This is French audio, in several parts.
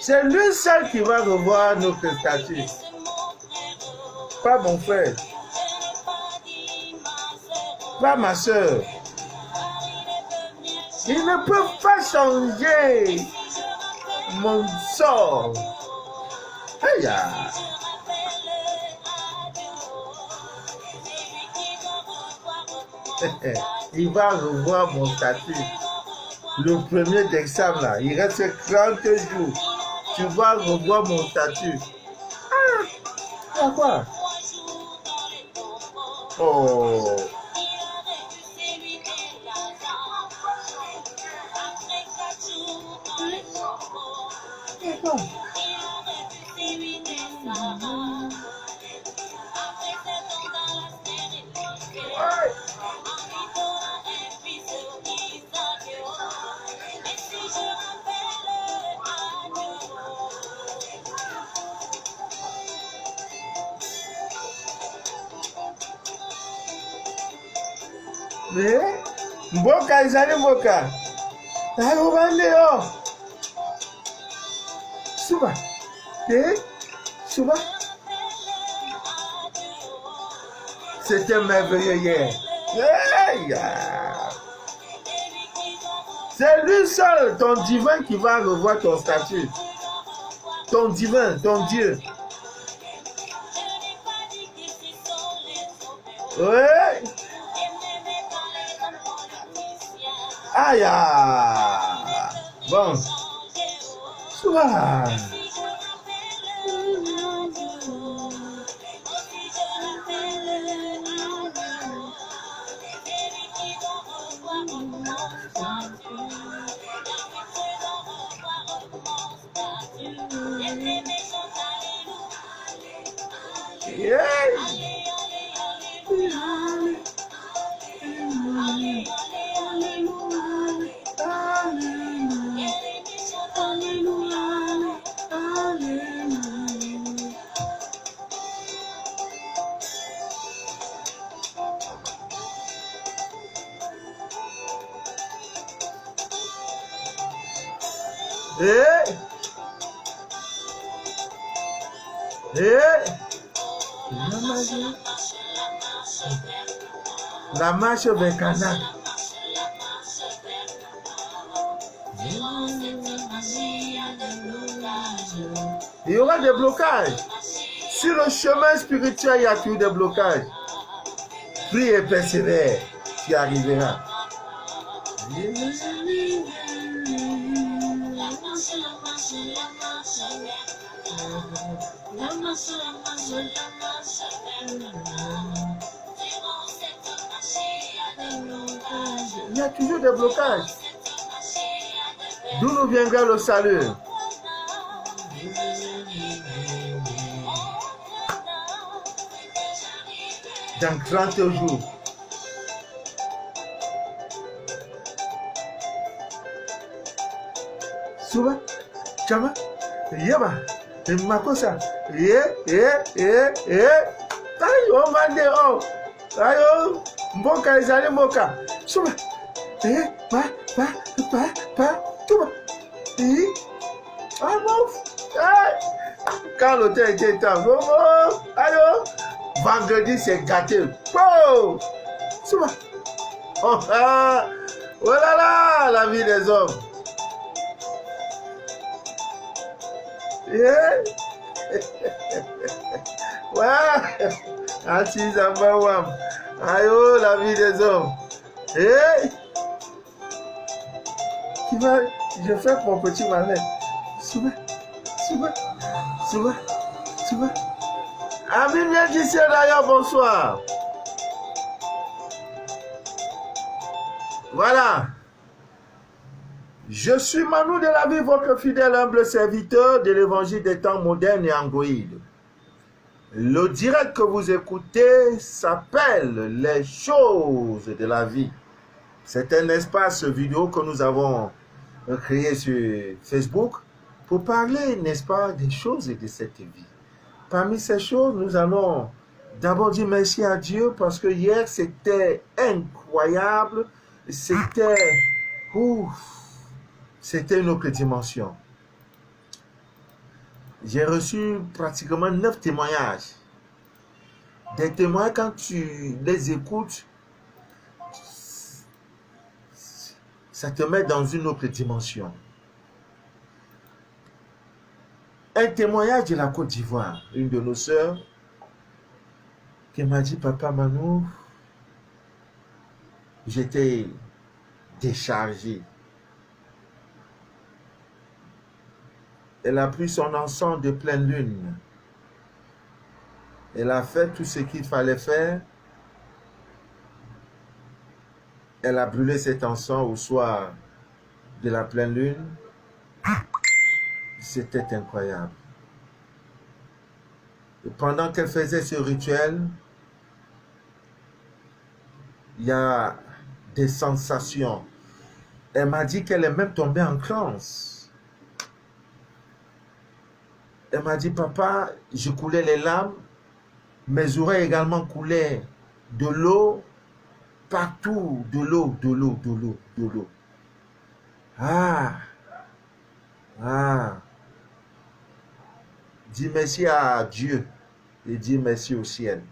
C'est lui seul qui va revoir notre statut. Pas mon frère. Pas ma soeur. Il ne peut pas changer mon sort. Aïe. Il va revoir mon statut. Le premier d'examen là, il reste 30 jours. Tu vas revoir mon statut. Ah, quoi? Oh. Mais, Mboka, Isani Mboka. Suba. Suba. C'était merveilleux hier. C'est lui seul, ton divin, qui va revoir ton statut. Ton divin, ton Dieu. Oui. Aïe. Bon. Sois. La marche vers Canaan. Il y aura des blocages. Sur le chemin spirituel, il y a toujours des blocages. Prie et persévère, tu arriveras. Il y a toujours des blocages. D'où nous viendra le salut? Dans 30 jours. Suba, Chama, Yaba, Makosa, Ayo, Mande, oh, Ayo, Mboka, Isani Mboka, Suba, Tuba, quand l'hôtel était temps, allô, vendredi c'est gâté, oh, Suba, oh là là, la vie des hommes. Ouais, Assis Ambawam. Aïe, la vie des hommes. Je fais mon petit malin. Souba. Ami bien d'ici d'ailleurs, bonsoir. Voilà. Je suis Manu de la vie, votre fidèle humble serviteur de l'évangile des temps modernes et Android. Le direct que vous écoutez s'appelle Les choses de la vie. C'est un espace vidéo que nous avons créé sur Facebook pour parler, n'est-ce pas, des choses de cette vie. Parmi ces choses, nous allons d'abord dire merci à Dieu parce que hier, c'était incroyable. C'était une autre dimension. J'ai reçu pratiquement 9 témoignages. Des témoignages, quand tu les écoutes, ça te met dans une autre dimension. Un témoignage de la Côte d'Ivoire, une de nos sœurs, qui m'a dit, Papa Manu, j'étais déchargé. Elle a pris son encens de pleine lune. Elle a fait tout ce qu'il fallait faire. Elle a brûlé cet encens au soir de la pleine lune. C'était incroyable. Et pendant qu'elle faisait ce rituel, il y a des sensations. Elle m'a dit qu'elle est même tombée en transe. Elle m'a dit, papa, je coulais les larmes. Mes oreilles également coulaient de l'eau. Partout, de l'eau, de l'eau, de l'eau, de l'eau. Ah. Dis merci à Dieu et dis merci au ciel.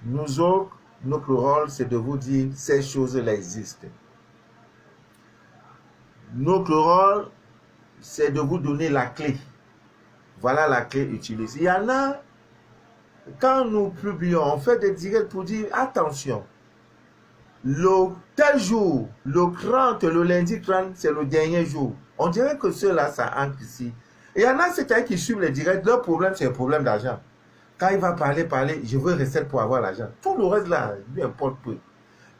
Nous autres, notre rôle, c'est de vous dire ces choses-là existent. Notre rôle, c'est de vous donner la clé. Voilà la clé utilisée. Il y en a, quand nous publions, on fait des directs pour dire attention. Le tel jour, le 30, le lundi 30, c'est le dernier jour. On dirait que ceux-là, ça entre ici. Et il y en a certains qui suivent les directs, leur problème, c'est un problème d'argent. Quand il va parler, je veux recette pour avoir l'argent. Tout le reste là, lui importe peu.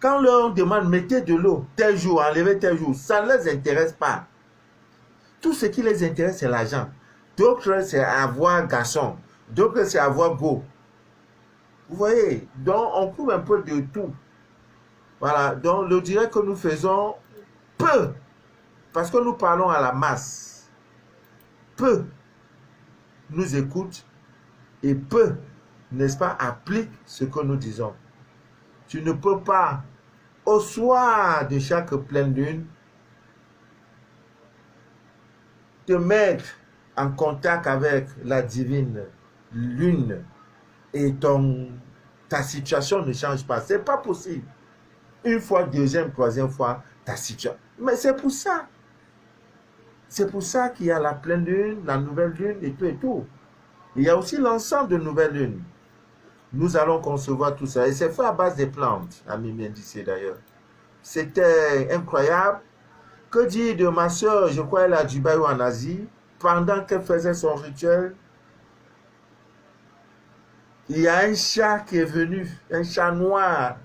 Quand on demande, mettez de l'eau, tel jour, enlevez tel jour, ça ne les intéresse pas. Tout ce qui les intéresse, c'est l'argent. D'autres, c'est avoir garçon. D'autres, c'est avoir go. Vous voyez, donc on trouve un peu de tout. Voilà, donc le direct que nous faisons, peu, parce que nous parlons à la masse, peu nous écoutent et peu, n'est-ce pas, appliquent ce que nous disons. Tu ne peux pas, au soir de chaque pleine lune, te mettre en contact avec la divine lune et ta situation ne change pas. Ce n'est pas possible. Une fois, deuxième, troisième fois, ta situation. Mais c'est pour ça. C'est pour ça qu'il y a la pleine lune, la nouvelle lune et tout et tout. Il y a aussi l'ensemble de nouvelles lunes. Nous allons concevoir tout ça. Et c'est fait à base des plantes, ami Mendice d'ailleurs. C'était incroyable. Que dire de ma soeur, je crois elle a Dubaï ou en Asie, pendant qu'elle faisait son rituel, il y a un chat qui est venu, un chat noir.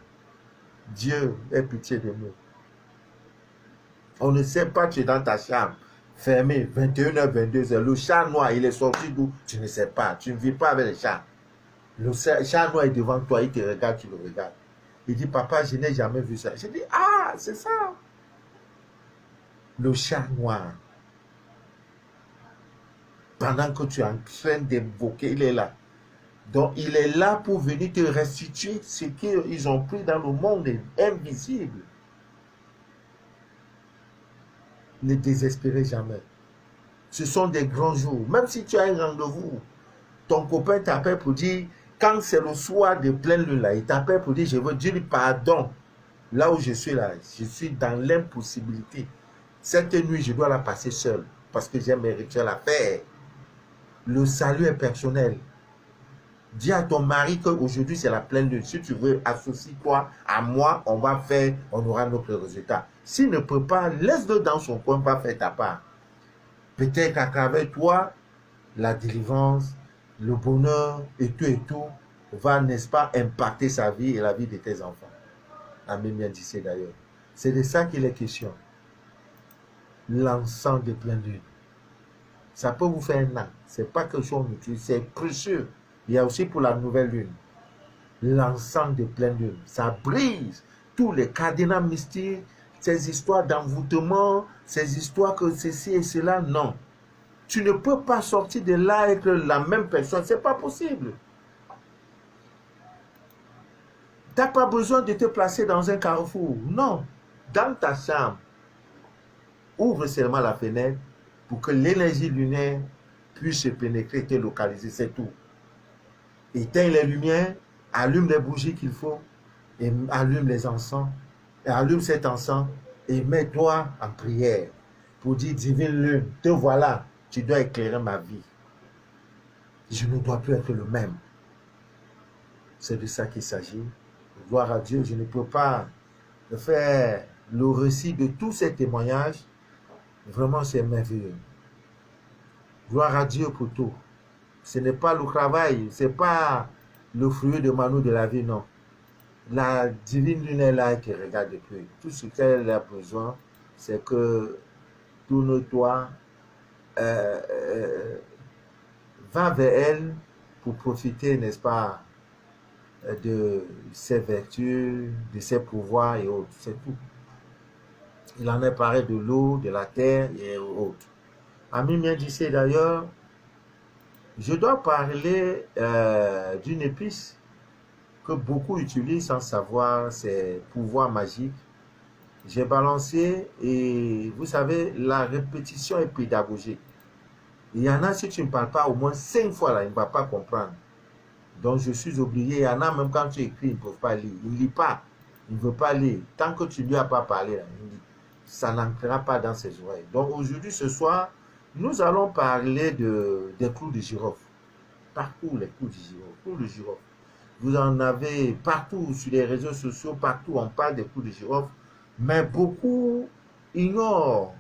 Dieu ait pitié de nous. On ne sait pas, tu es dans ta chambre, fermé, 21h, 22h. Le chat noir, il est sorti d'où? Tu ne sais pas. Tu ne vis pas avec le chat. Le chat noir est devant toi, il te regarde, tu le regardes. Il dit, papa, je n'ai jamais vu ça. Je dis, ah, c'est ça. Le chat noir. Pendant que tu es en train d'évoquer, il est là. Donc, il est là pour venir te restituer ce qu'ils ont pris dans le monde invisible. Ne désespérez jamais. Ce sont des grands jours. Même si tu as un rendez-vous, ton copain t'appelle pour dire, quand c'est le soir de pleine lune, là, il t'appelle pour dire, je veux dire pardon. Là où je suis là, je suis dans l'impossibilité. Cette nuit, je dois la passer seule parce que j'ai mes rituels à faire. Le salut est personnel. Dis à ton mari qu'aujourd'hui c'est la pleine lune. Si tu veux, associe-toi à moi, on va faire, on aura notre résultat. S'il ne peut pas, laisse-le dans son coin, pas faire ta part. Peut-être qu'à travers toi, la délivrance, le bonheur et tout va, n'est-ce pas, impacter sa vie et la vie de tes enfants. Amen, bien dit d'ailleurs. C'est de ça qu'il est question. l'encens de pleine lune. Ça peut vous faire un an. Ce n'est pas quelque chose qu'on utilise, c'est précieux. Il y a aussi pour la nouvelle lune. L'encens de pleine lune. Ça brise tous les cadenas mystiques, ces histoires d'envoûtement, ces histoires que ceci et cela. Non. Tu ne peux pas sortir de là avec la même personne. Ce n'est pas possible. Tu n'as pas besoin de te placer dans un carrefour. Non. Dans ta chambre, ouvre seulement la fenêtre pour que l'énergie lunaire puisse se pénétrer et te localiser. C'est tout. Éteins les lumières, allume les bougies qu'il faut, et allume les encens, et allume cet encens, et mets-toi en prière pour dire, divine lune, te voilà, tu dois éclairer ma vie. Je ne dois plus être le même. C'est de ça qu'il s'agit. Gloire à Dieu, je ne peux pas faire le récit de tous ces témoignages. Vraiment, c'est merveilleux. Gloire à Dieu pour tout. Ce n'est pas le travail, ce n'est pas le fruit de Manu de la vie, non. La divine lune est là qui regarde depuis. Tout ce qu'elle a besoin, c'est que tourne-toi, va vers elle pour profiter, n'est-ce pas, de ses vertus, de ses pouvoirs et autres. C'est tout. Il en est parlé de l'eau, de la terre et autres. Ami mien disait d'ailleurs, je dois parler d'une épice que beaucoup utilisent sans savoir ses pouvoirs magiques. J'ai balancé et vous savez, la répétition est pédagogique. Il y en a, si tu ne parles pas au moins 5 fois, là, il ne va pas comprendre. Donc je suis obligé, il y en a même quand tu écris, ils ne peuvent pas lire. Il ne lit pas, il ne veut pas lire. Tant que tu ne lui as pas parlé, là, ça n'entrera pas dans ses oreilles. Donc aujourd'hui, ce soir, nous allons parler des clous de girofle. Partout les clous de girofle. Vous en avez partout sur les réseaux sociaux, partout on parle des clous de girofle. Mais beaucoup ignorent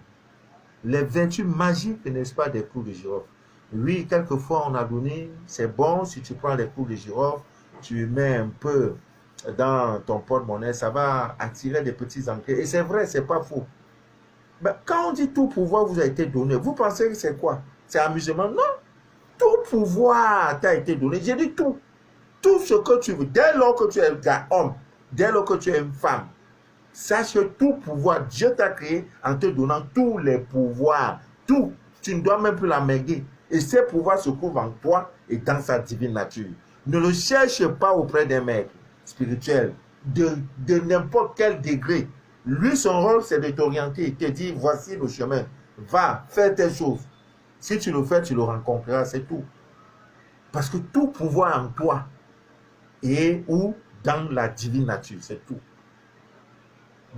les vertus magiques, n'est-ce pas, des clous de girofle. Oui, quelquefois on a donné, c'est bon, si tu prends les clous de girofle, tu mets un peu dans ton porte-monnaie, ça va attirer des petits encres. Et c'est vrai, c'est pas faux. Mais quand on dit tout pouvoir vous a été donné, vous pensez que c'est quoi? C'est amusement? Non. Tout pouvoir t'a été donné. J'ai dit tout. Tout ce que tu veux. Dès lors que tu es un homme, dès lors que tu es une femme, sache que tout pouvoir, Dieu t'a créé en te donnant tous les pouvoirs. Tout. Tu ne dois même plus l'amener. Et ces pouvoirs se trouvent en toi et dans sa divine nature. Ne le cherche pas auprès d'un maître spirituel de n'importe quel degré. Lui, son rôle, c'est de t'orienter. Il te dit, voici le chemin. Va, fais tes choses. Si tu le fais, tu le rencontreras, c'est tout. Parce que tout pouvoir en toi est ou dans la divine nature, c'est tout.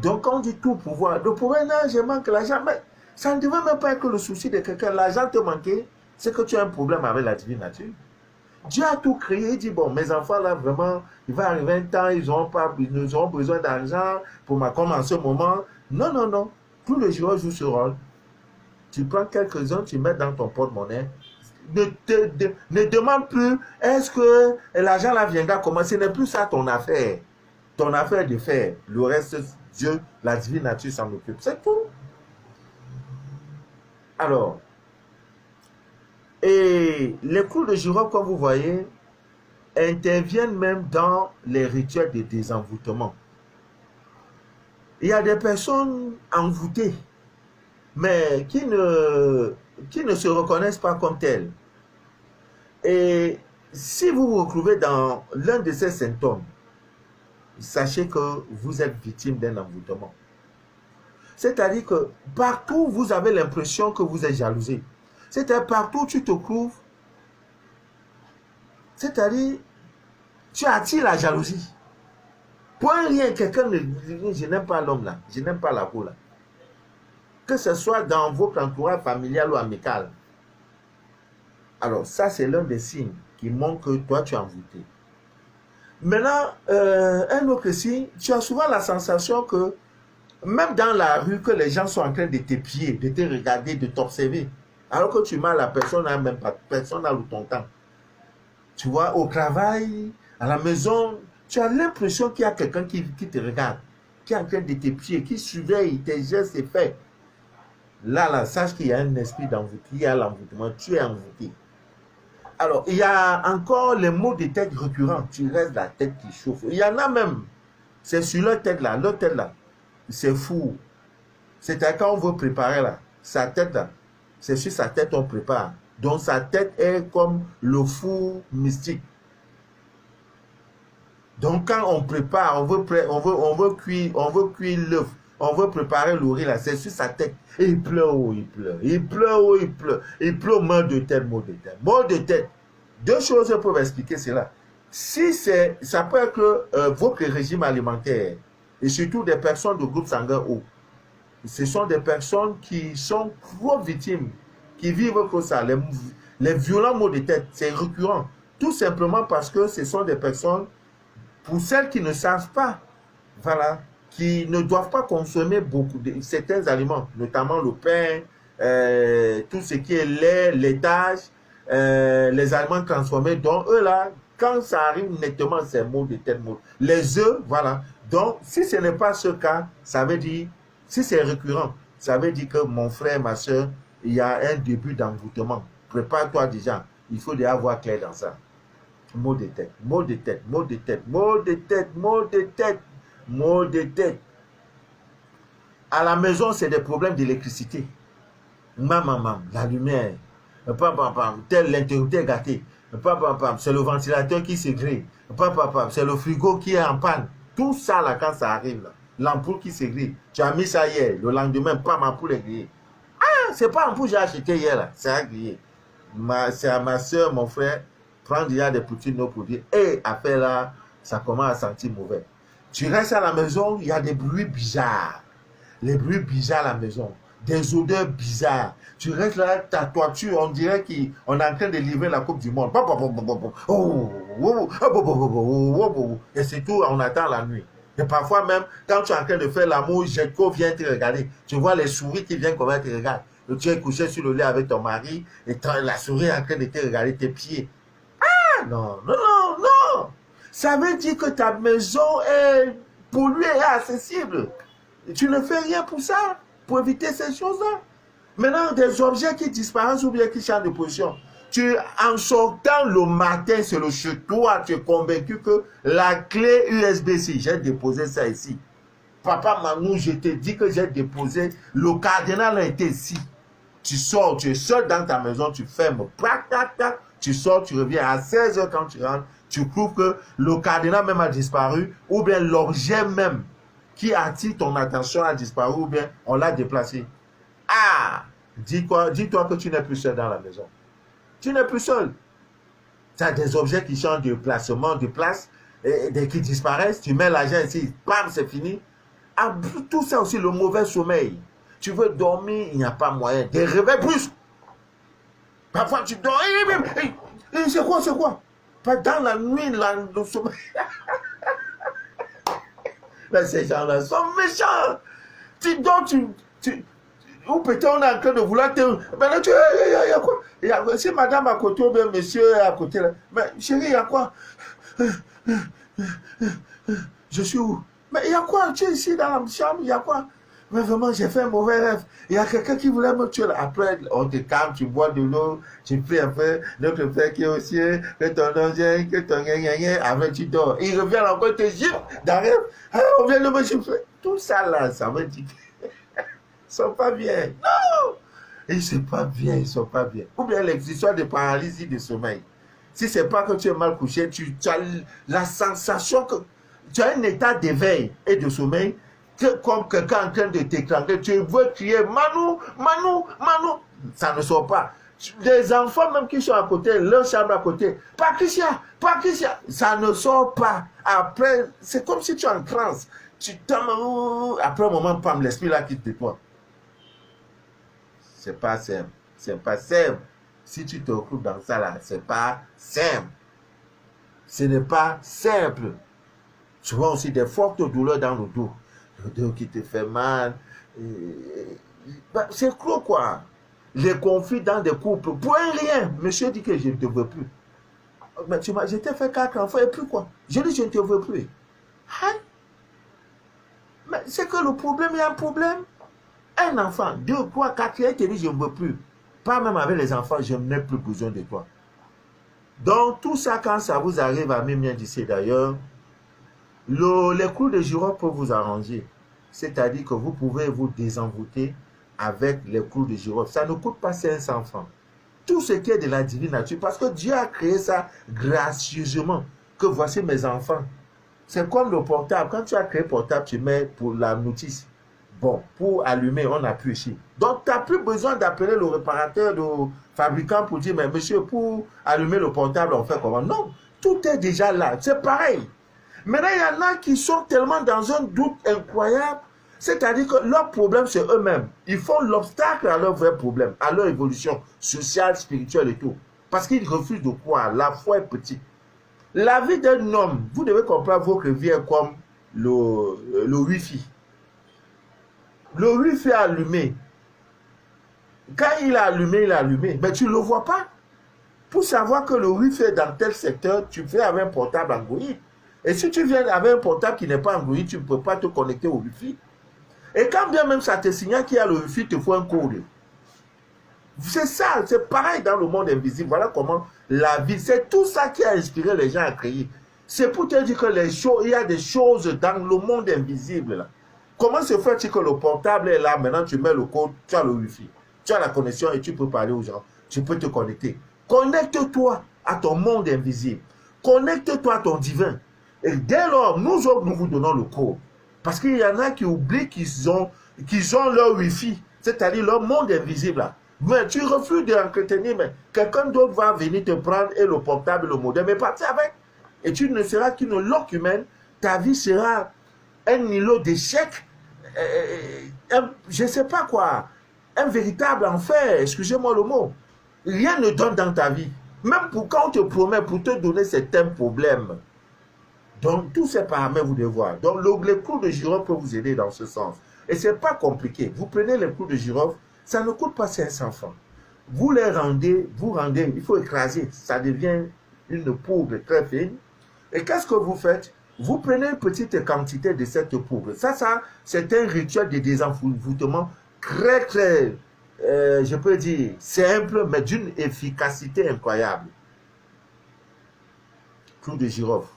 Donc, quand on dit tout pouvoir, le pouvoir, non, je manque l'argent, mais ça ne devrait même pas être le souci de quelqu'un. L'argent te manquait, c'est que tu as un problème avec la divine nature. Dieu a tout créé, il dit, bon, mes enfants, là, vraiment, il va arriver un temps, ils auront besoin d'argent comme en ce moment. Non, non, non. Tous les jours jouent ce rôle. Tu prends quelques-uns, tu mets dans ton porte-monnaie. Ne demande plus, est-ce que l'argent là viendra comment? Ce n'est plus ça ton affaire. Ton affaire de faire. Le reste, Dieu, la divine nature s'en occupe. C'est tout. Alors, et les clous de girofle, comme vous voyez, interviennent même dans les rituels de désenvoûtement. Il y a des personnes envoûtées, mais qui ne se reconnaissent pas comme telles. Et si vous vous retrouvez dans l'un de ces symptômes, sachez que vous êtes victime d'un envoûtement. C'est-à-dire que partout, vous avez l'impression que vous êtes jalousé. C'est-à-dire partout où tu te trouves, c'est-à-dire tu attires la jalousie. Pour rien, quelqu'un ne dit, je n'aime pas l'homme là, je n'aime pas la peau là. Que ce soit dans votre entourage familial ou amical. Alors ça, c'est l'un des signes qui montrent que toi, tu es envoûté. Maintenant, un autre signe, tu as souvent la sensation que même dans la rue, que les gens sont en train de t'épier, de te regarder, de t'observer. Alors que tu m'as la personne n'a même pas, personne n'a ton temps. Tu vois, au travail, à la maison, tu as l'impression qu'il y a quelqu'un qui te regarde, qui est en train de t'épier, qui surveille tes gestes et faits. Là, sache qu'il y a un esprit d'envoûtement, il y a l'envoûtement, tu es envoûté. Alors, il y a encore les maux de tête récurrents. Tu restes la tête qui chauffe. Il y en a même. C'est sur leur tête là. C'est fou. C'est quand on veut préparer là. Sa tête là. C'est sur sa tête on prépare. Donc sa tête est comme le four mystique. Donc quand on prépare, on veut cuire l'œuf. On veut préparer le riz là. C'est sur sa tête. Et il pleure, oh, il pleure. Il pleure, oh, il pleure. Il pleure, mal de tête, mal de tête. Mal de tête. Deux choses peuvent expliquer cela. Si c'est, ça peut être votre régime alimentaire et surtout des personnes de groupe sanguin haut. Ce sont des personnes qui sont trop victimes, qui vivent comme ça. Les violents maux de tête, c'est récurrent. Tout simplement parce que ce sont des personnes, pour celles qui ne savent pas, voilà, qui ne doivent pas consommer beaucoup de certains aliments, notamment le pain, tout ce qui est lait, laitage, les aliments transformés. Donc, eux là, quand ça arrive nettement, c'est maux de tête, maux. Les œufs, voilà. Donc, si ce n'est pas ce cas, ça veut dire, si c'est récurrent, ça veut dire que mon frère, ma soeur, il y a un début d'envoûtement. Prépare-toi déjà. Il faut déjà voir clair dans ça. Maux de tête, maux de tête, maux de tête, maux de tête, maux de tête, maux de tête. À la maison, c'est des problèmes d'électricité. Maman, la lumière. Tel l'interrupteur gâté. C'est le ventilateur qui s'égrille. C'est le frigo qui est en panne. Tout ça, là, quand ça arrive, l'ampoule qui s'égrille. Tu as mis ça hier. Le lendemain, ma ampoule est grillée. Ah, c'est pas l'ampoule que j'ai acheté hier, là. C'est grillé. C'est à ma soeur, mon frère, prendre déjà des petites notes pour dire, hé, affaire là, ça commence à sentir mauvais. Tu restes à la maison, il y a des bruits bizarres. Les bruits bizarres à la maison. Des odeurs bizarres. Tu restes là, ta toiture, on dirait qu'on est en train de livrer la Coupe du Monde. Et c'est tout, on attend la nuit. Et parfois même, quand tu es en train de faire l'amour, Jetco vient te regarder. Tu vois les souris qui viennent comment te regardent. Tu es couché sur le lit avec ton mari et la souris est en train de te regarder tes pieds. Ah non. Ça veut dire que ta maison est polluée et accessible. Tu ne fais rien pour ça, pour éviter ces choses-là. Maintenant, des objets qui disparaissent ou bien qui changent de position. En sortant le matin, c'est le chez toi, tu es convaincu que la clé USB-C, j'ai déposé ça ici. Papa Manou, je te dis que j'ai déposé, le cardinal a été ici. Tu sors, tu es seul dans ta maison, tu fermes, tu sors, tu reviens à 16h quand tu rentres, tu trouves que le cardinal même a disparu, ou bien l'objet même qui attire ton attention a disparu, ou bien on l'a déplacé. Ah, dis-toi que tu n'es plus seul dans la maison. Tu n'es plus seul. Tu as des objets qui changent de placement, de place, et qui disparaissent. Tu mets l'argent ici, bam, c'est fini. Ah, tout ça aussi, le mauvais sommeil. Tu veux dormir, il n'y a pas moyen. Des réveils brusques. Parfois, tu dors. C'est quoi? Dans la nuit, le sommeil. Mais ces gens-là sont méchants. Tu dors, ou peut-être on est en train de vouloir te... Mais là, il y a quoi? Si madame à côté ou bien monsieur est à côté, là. Mais chérie, il y a quoi? Je suis où? Mais il y a quoi? Tu es ici dans la chambre, il y a quoi? Mais vraiment, j'ai fait un mauvais rêve. Il y a quelqu'un qui voulait me tuer. Après, on te calme, tu bois de l'eau, tu pries un peu, notre Père qui est au ciel, que ton nom vienne, que ton gna. Après, tu dors. Il revient encore, te gifle d'arrêt. Ah, on vient de me gifler. Tout ça là, ça veut dire qu'ils sont pas bien. Non! Ils sont pas bien, ils sont pas bien. Ou bien les histoires de paralysie de sommeil. Si c'est pas que tu es mal couché, tu as la sensation que tu as un état d'éveil et de sommeil comme quelqu'un en train de t'étrangler, tu veux crier Manou, ça ne sort pas. Des enfants même qui sont à côté, leur chambre à côté, Patricia, ça ne sort pas. Après, c'est comme si tu es en transe. Tu tombes, après un moment, pam, l'esprit là quitte de toi. C'est pas simple. Si tu te retrouves dans ça là, c'est pas simple. Ce n'est pas simple. Tu vois aussi des fortes douleurs dans le dos. Le dos qui te fait mal. C'est quoi? Les conflits dans des couples. Pour rien. Monsieur dit que je ne te veux plus. Mais je t'ai fait 4 enfants et puis quoi? Je dis je ne te veux plus. Hein? Mais c'est que le problème, il y a un problème. Un enfant, 2, 3, 4, il te dit je ne veux plus. Pas même avec les enfants, je n'ai plus besoin de toi. Donc tout ça, quand ça vous arrive à Mimien d'ici d'ailleurs, les clous de girofle peuvent vous arranger. C'est-à-dire que vous pouvez vous désenvoûter avec les clous de girofle. Ça ne coûte pas 500 francs. Tout ce qui est de la divine nature, parce que Dieu a créé ça gracieusement, que voici mes enfants. C'est comme le portable. Quand tu as créé le portable, tu mets pour la notice. Bon, pour allumer, on appuie ici. Donc, tu n'as plus besoin d'appeler le réparateur, le fabricant pour dire, mais monsieur, pour allumer le portable, on fait comment? Non, tout est déjà là. C'est pareil. Maintenant, il y en a qui sont tellement dans un doute incroyable, c'est-à-dire que leur problème, c'est eux-mêmes. Ils font l'obstacle à leur vrai problème, à leur évolution sociale, spirituelle et tout. Parce qu'ils refusent de croire. La foi est petite. La vie d'un homme, vous devez comprendre votre vie est comme le Wi-Fi. Le Wi-Fi est allumé. Quand il est allumé, mais tu ne le vois pas. Pour savoir que le Wi-Fi est dans tel secteur, tu fais avec un portable Android. Et si tu viens avec un portable qui n'est pas Android, tu ne peux pas te connecter au Wi-Fi. Et quand bien même ça te signale qu'il y a le Wi-Fi, il te faut un code. C'est ça, c'est pareil dans le monde invisible. Voilà comment la vie, c'est tout ça qui a inspiré les gens à créer. C'est pour te dire que il y a des choses dans le monde invisible. Là. Comment se fait-il que le portable est là, maintenant tu mets le code, tu as le Wi-Fi, tu as la connexion et tu peux parler aux gens, tu peux te connecter. Connecte-toi à ton monde invisible. Connecte-toi à ton divin. Et dès lors, nous autres, nous vous donnons le code. Parce qu'il y en a qui oublient qu'ils ont leur Wi-Fi, c'est-à-dire leur monde invisible là. Mais tu refuses d'entretenir, mais quelqu'un d'autre va venir te prendre et le portable, le modem, et partir avec. Et tu ne seras qu'une loque humaine. Ta vie sera un îlot d'échecs, je ne sais pas quoi, un véritable enfer, excusez-moi le mot. Rien ne donne dans ta vie. Même quand on te promet pour te donner certains problèmes. Donc, tous ces paramètres, vous devez voir. Donc, les clous de girofle peuvent vous aider dans ce sens. Et ce n'est pas compliqué. Vous prenez les clous de girofle, ça ne coûte pas 500 francs. Vous les rendez, il faut écraser. Ça devient une poudre très fine. Et qu'est-ce que vous faites? Vous prenez une petite quantité de cette poudre. Ça c'est un rituel de désenvoûtement très, très, je peux dire, simple, mais d'une efficacité incroyable. Clou de girofle.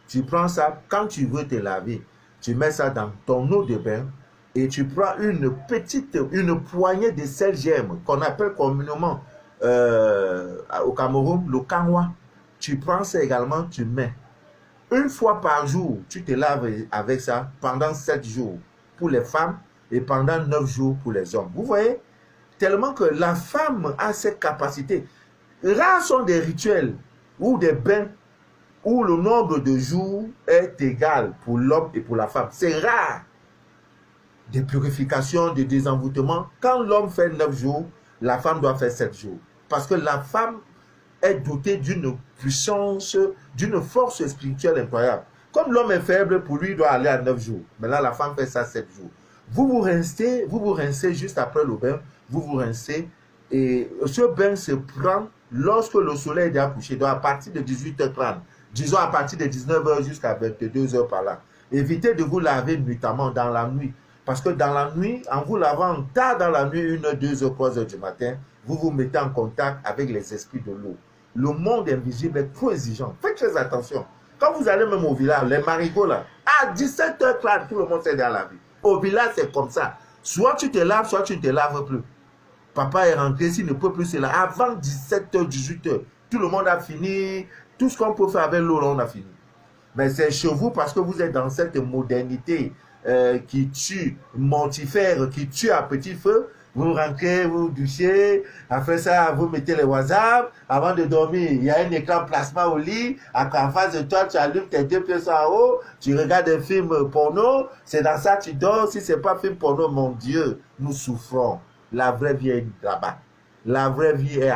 Tu prends ça, quand tu veux te laver, tu mets ça dans ton eau de bain et tu prends une poignée de sel germe qu'on appelle communément au Cameroun le kanwa. Tu prends ça également, tu mets. Une fois par jour, tu te laves avec ça pendant 7 jours pour les femmes et pendant 9 jours pour les hommes. Vous voyez, tellement que la femme a cette capacité. Rares sont des rituels ou des bains où le nombre de jours est égal pour l'homme et pour la femme. C'est rare. Des purifications, des désenvoûtements. Quand l'homme fait 9 jours, la femme doit faire 7 jours. Parce que la femme est dotée d'une puissance, d'une force spirituelle incroyable. Comme l'homme est faible, pour lui, il doit aller à 9 jours. Mais là, la femme fait ça 7 jours. Vous vous rincez juste après le bain, vous vous rincez. Et ce bain se prend lorsque le soleil est déjà couché, donc à partir de 18h30. Disons à partir de 19h jusqu'à 22h par là. Évitez de vous laver nuitamment dans la nuit. Parce que dans la nuit, en vous lavant tard dans la nuit, 1h, 2h, 3h du matin, vous vous mettez en contact avec les esprits de l'eau. Le monde invisible est trop exigeant. Faites très attention. Quand vous allez même au village, les marigots là, à 17h30, tout le monde s'est dans la vie. Au village, c'est comme ça. Soit tu te laves, soit tu ne te laves plus. Papa est rentré, s'il ne peut plus se laver. Avant 17h, 18h, tout le monde a fini. Tout ce qu'on peut faire avec l'eau, on a fini. Mais c'est chez vous parce que vous êtes dans cette modernité qui tue, mortifère, qui tue à petit feu. Vous rentrez, vous douchez, après ça, vous mettez les WhatsApp. Avant de dormir, il y a un écran plasma au lit. En face de toi, tu allumes tes 2 pièces en haut. Tu regardes un film porno. C'est dans ça que tu dors. Si ce n'est pas film porno, mon Dieu, nous souffrons. La vraie vie est là-bas. La vraie vie est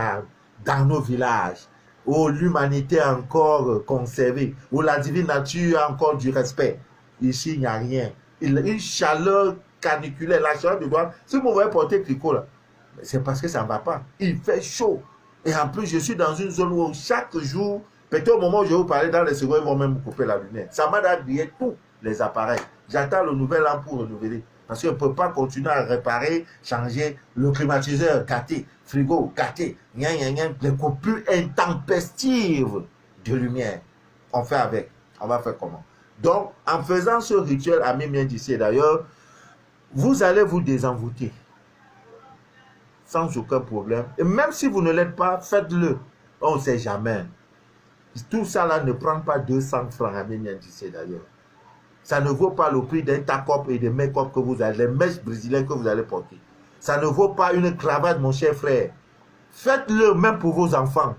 dans nos villages. Où l'humanité est encore conservée, où la divine nature a encore du respect. Ici, il n'y a rien. Une chaleur caniculaire, la chaleur de droite. Si vous voyez porter tricot, c'est parce que ça ne va pas. Il fait chaud. Et en plus, je suis dans une zone où chaque jour, peut-être au moment où je vais vous parler, dans les secondes, ils vont même couper la lumière. Ça m'a grillé tous les appareils. J'attends le nouvel an pour renouveler. Parce qu'on ne peut pas continuer à réparer, changer le climatiseur, gâté, frigo, gâté, les coupures intempestives de lumière. On fait avec. On va faire comment? Donc, en faisant ce rituel à Mimien d'ici, d'ailleurs, vous allez vous désenvoûter. Sans aucun problème. Et même si vous ne l'êtes pas, faites-le. On ne sait jamais. Tout ça là ne prend pas 200 francs à Mimien d'ici, d'ailleurs. Ça ne vaut pas le prix d'un tac-up et de make-up que vous avez, les mèches brésiliennes que vous allez porter. Ça ne vaut pas une cravate, mon cher frère. Faites-le même pour vos enfants.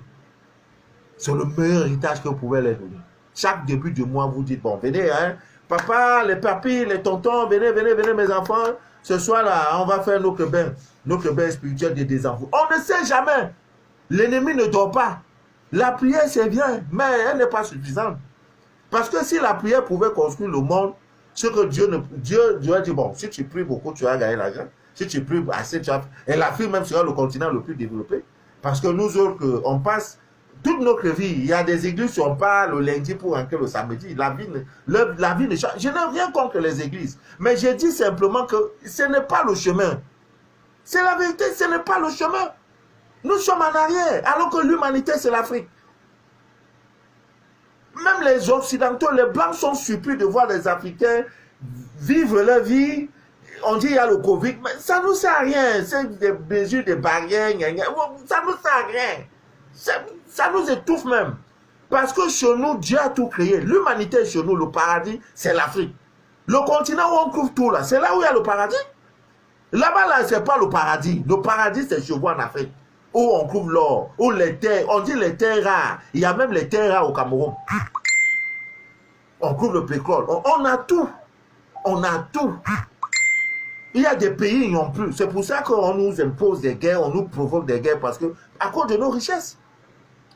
C'est le meilleur héritage que vous pouvez leur donner. Chaque début du mois, vous dites, bon, venez, hein, papa, les papis, les tontons, venez, venez, venez, mes enfants. Ce soir-là, on va faire notre bain spirituel de désenfants. On ne sait jamais. L'ennemi ne dort pas. La prière, c'est bien, mais elle n'est pas suffisante. Parce que si la prière pouvait construire le monde, ce que Dieu doit dire, bon, si tu pries beaucoup, tu vas gagner l'argent. Si tu pries assez, tu vas... Et l'Afrique même sera le continent le plus développé. Parce que nous autres, on passe toute notre vie. Il y a des églises où on part le lundi pour rentrer le samedi. La vie ne change. Je n'ai rien contre les églises. Mais je dis simplement que ce n'est pas le chemin. C'est la vérité, ce n'est pas le chemin. Nous sommes en arrière, alors que l'humanité, c'est l'Afrique. Même les Occidentaux, les Blancs sont surpris de voir les Africains vivre leur vie. On dit qu'il y a le Covid, mais ça ne nous sert à rien. C'est des mesures de barrières, ça ne nous sert à rien. Ça nous étouffe même. Parce que chez nous, Dieu a tout créé. L'humanité est chez nous, le paradis, c'est l'Afrique. Le continent où on trouve tout là, c'est là où il y a le paradis. Là-bas, là, c'est pas le paradis. Le paradis, c'est chez vous en Afrique. Où on trouve l'or, où les terres, on dit les terres rares. Il y a même les terres rares au Cameroun. On trouve le pétrole. On a tout. On a tout. Il y a des pays qui n'ont plus. C'est pour ça qu'on nous impose des guerres, on nous provoque des guerres, parce que, à cause de nos richesses.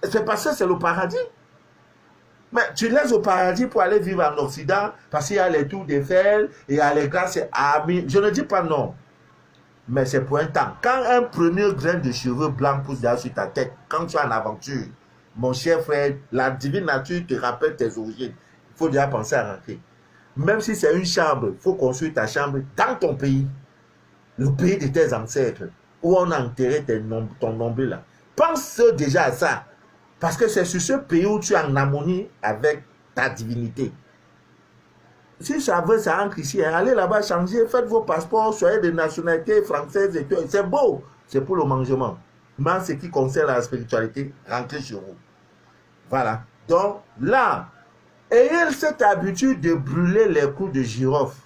C'est parce que c'est le paradis. Mais tu laisses le paradis pour aller vivre en Occident, parce qu'il y a les tours d'Eiffel, et il y a les grâces amis. Je ne dis pas non. Mais c'est pour un temps. Quand un premier grain de cheveux blancs pousse derrière sur ta tête, quand tu es en aventure, mon cher frère, la divine nature te rappelle tes origines. Il faut déjà penser à rentrer. Même si c'est une chambre, il faut construire ta chambre dans ton pays. Le pays de tes ancêtres, où on a enterré ton nombril là. Pense déjà à ça. Parce que c'est sur ce pays où tu es en harmonie avec ta divinité. Si ça veut, ça entre ici. Allez là-bas changer, faites vos passeports, soyez de nationalité française et tout. C'est beau, c'est pour le mangement. Mais en ce qui concerne la spiritualité, rentrez chez vous. Voilà. Donc là, ayez cette habitude de brûler les coups de girofle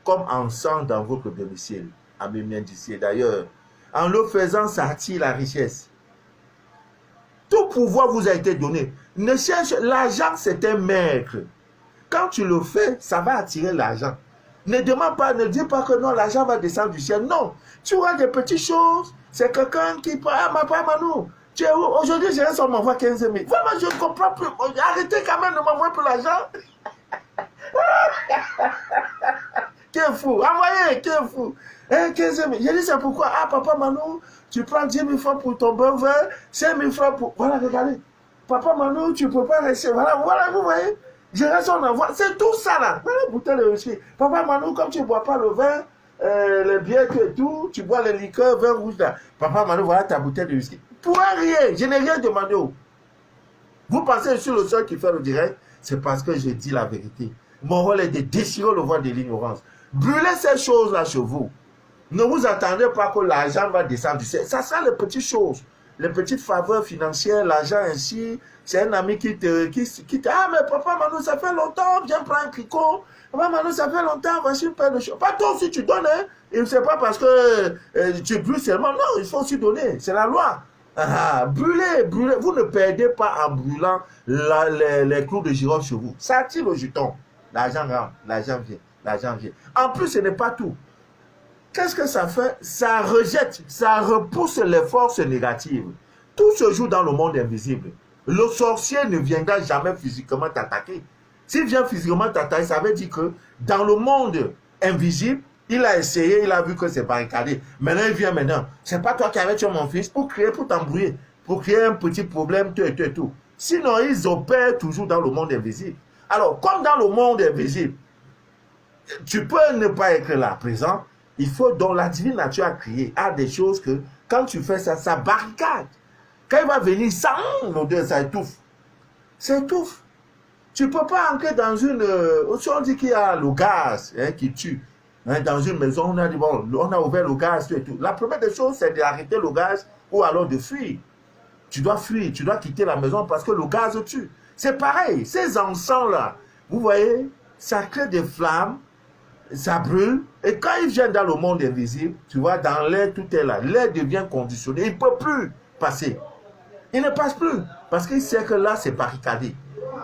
comme encens dans votre domicile. À Mimien d'ici. D'ailleurs, en le faisant, ça attire la richesse. Tout pouvoir vous a été donné. Ne cherche, l'argent c'est un maître. Quand tu le fais, ça va attirer l'argent. Ne demande pas, ne dis pas que non, l'argent va descendre du ciel. Non, tu auras des petites choses. C'est quelqu'un qui parle, ah, ma part, Manou, tu es où? Aujourd'hui, j'ai un m'envoie 15 000. Vraiment, je ne comprends plus. Arrêtez quand même de m'envoyer pour l'argent. Quel fou, envoyez, quel fou. 15 000. J'ai dit, c'est pourquoi? Ah, papa Manou, tu prends 10 000 francs pour ton beurre vert, 5 000 francs pour... Voilà, regardez. Papa Manou, tu ne peux pas rester. Voilà, voilà, vous voyez. Je reste en envoi. C'est tout ça là. Voilà, bouteille de whisky. Papa Manou, comme tu ne bois pas le vin, les bières et tout, tu bois les liqueurs, vin rouge là. Papa Manou, voilà ta bouteille de whisky. Pour rien, je n'ai rien demandé. Vous pensez que je suis le seul qui fait le direct? C'est parce que je dis la vérité. Mon rôle est de déchirer le voile de l'ignorance. Brûlez ces choses-là chez vous. Ne vous attendez pas que l'argent va descendre du ciel. Ça sera les petites choses. Les petites faveurs financières, l'argent ainsi. C'est un ami qui te ah, mais papa Manou, ça fait longtemps, viens prendre un tricot. Papa Manou, ça fait longtemps, voici une paire de choses. Pas toi aussi, tu donnes, hein. Et c'est pas parce que tu brûles seulement. Non, il faut aussi donner. C'est la loi. Ah, brûlez, brûlez. Vous ne perdez pas en brûlant les clous de girofle chez vous. Ça attire le jeton. L'argent rentre, l'argent vient, l'argent vient. En plus, ce n'est pas tout. Qu'est-ce que ça fait? Ça rejette, ça repousse les forces négatives. Tout se joue dans le monde invisible. Le sorcier ne viendra jamais physiquement t'attaquer. S'il vient physiquement t'attaquer, ça veut dire que dans le monde invisible, il a essayé, il a vu que c'est barricadé. Maintenant, il vient maintenant. C'est pas toi qui avais tué mon fils pour t'embrouiller, pour créer un petit problème, tout. Sinon, ils opèrent toujours dans le monde invisible. Alors, comme dans le monde invisible, Tu peux ne pas être là présent. Il faut, donc la divine nature a créé, a des choses que, quand tu fais ça, ça barricade. Quand il va venir, ça, l'odeur, ça étouffe. Ça étouffe. Tu ne peux pas entrer dans une... si on dit qu'il y a le gaz qui tue, dans une maison, on a dit, bon, on a ouvert le gaz, tout et tout. La première des choses, c'est d'arrêter le gaz ou alors de fuir. Tu dois fuir, tu dois quitter la maison parce que le gaz tue. C'est pareil, ces encens-là, vous voyez, ça crée des flammes, ça brûle, et quand ils viennent dans le monde invisible, tu vois, dans l'air, tout est là. L'air devient conditionné, il ne peut plus passer. Il ne passe plus, parce qu'il sait que là, c'est barricadé.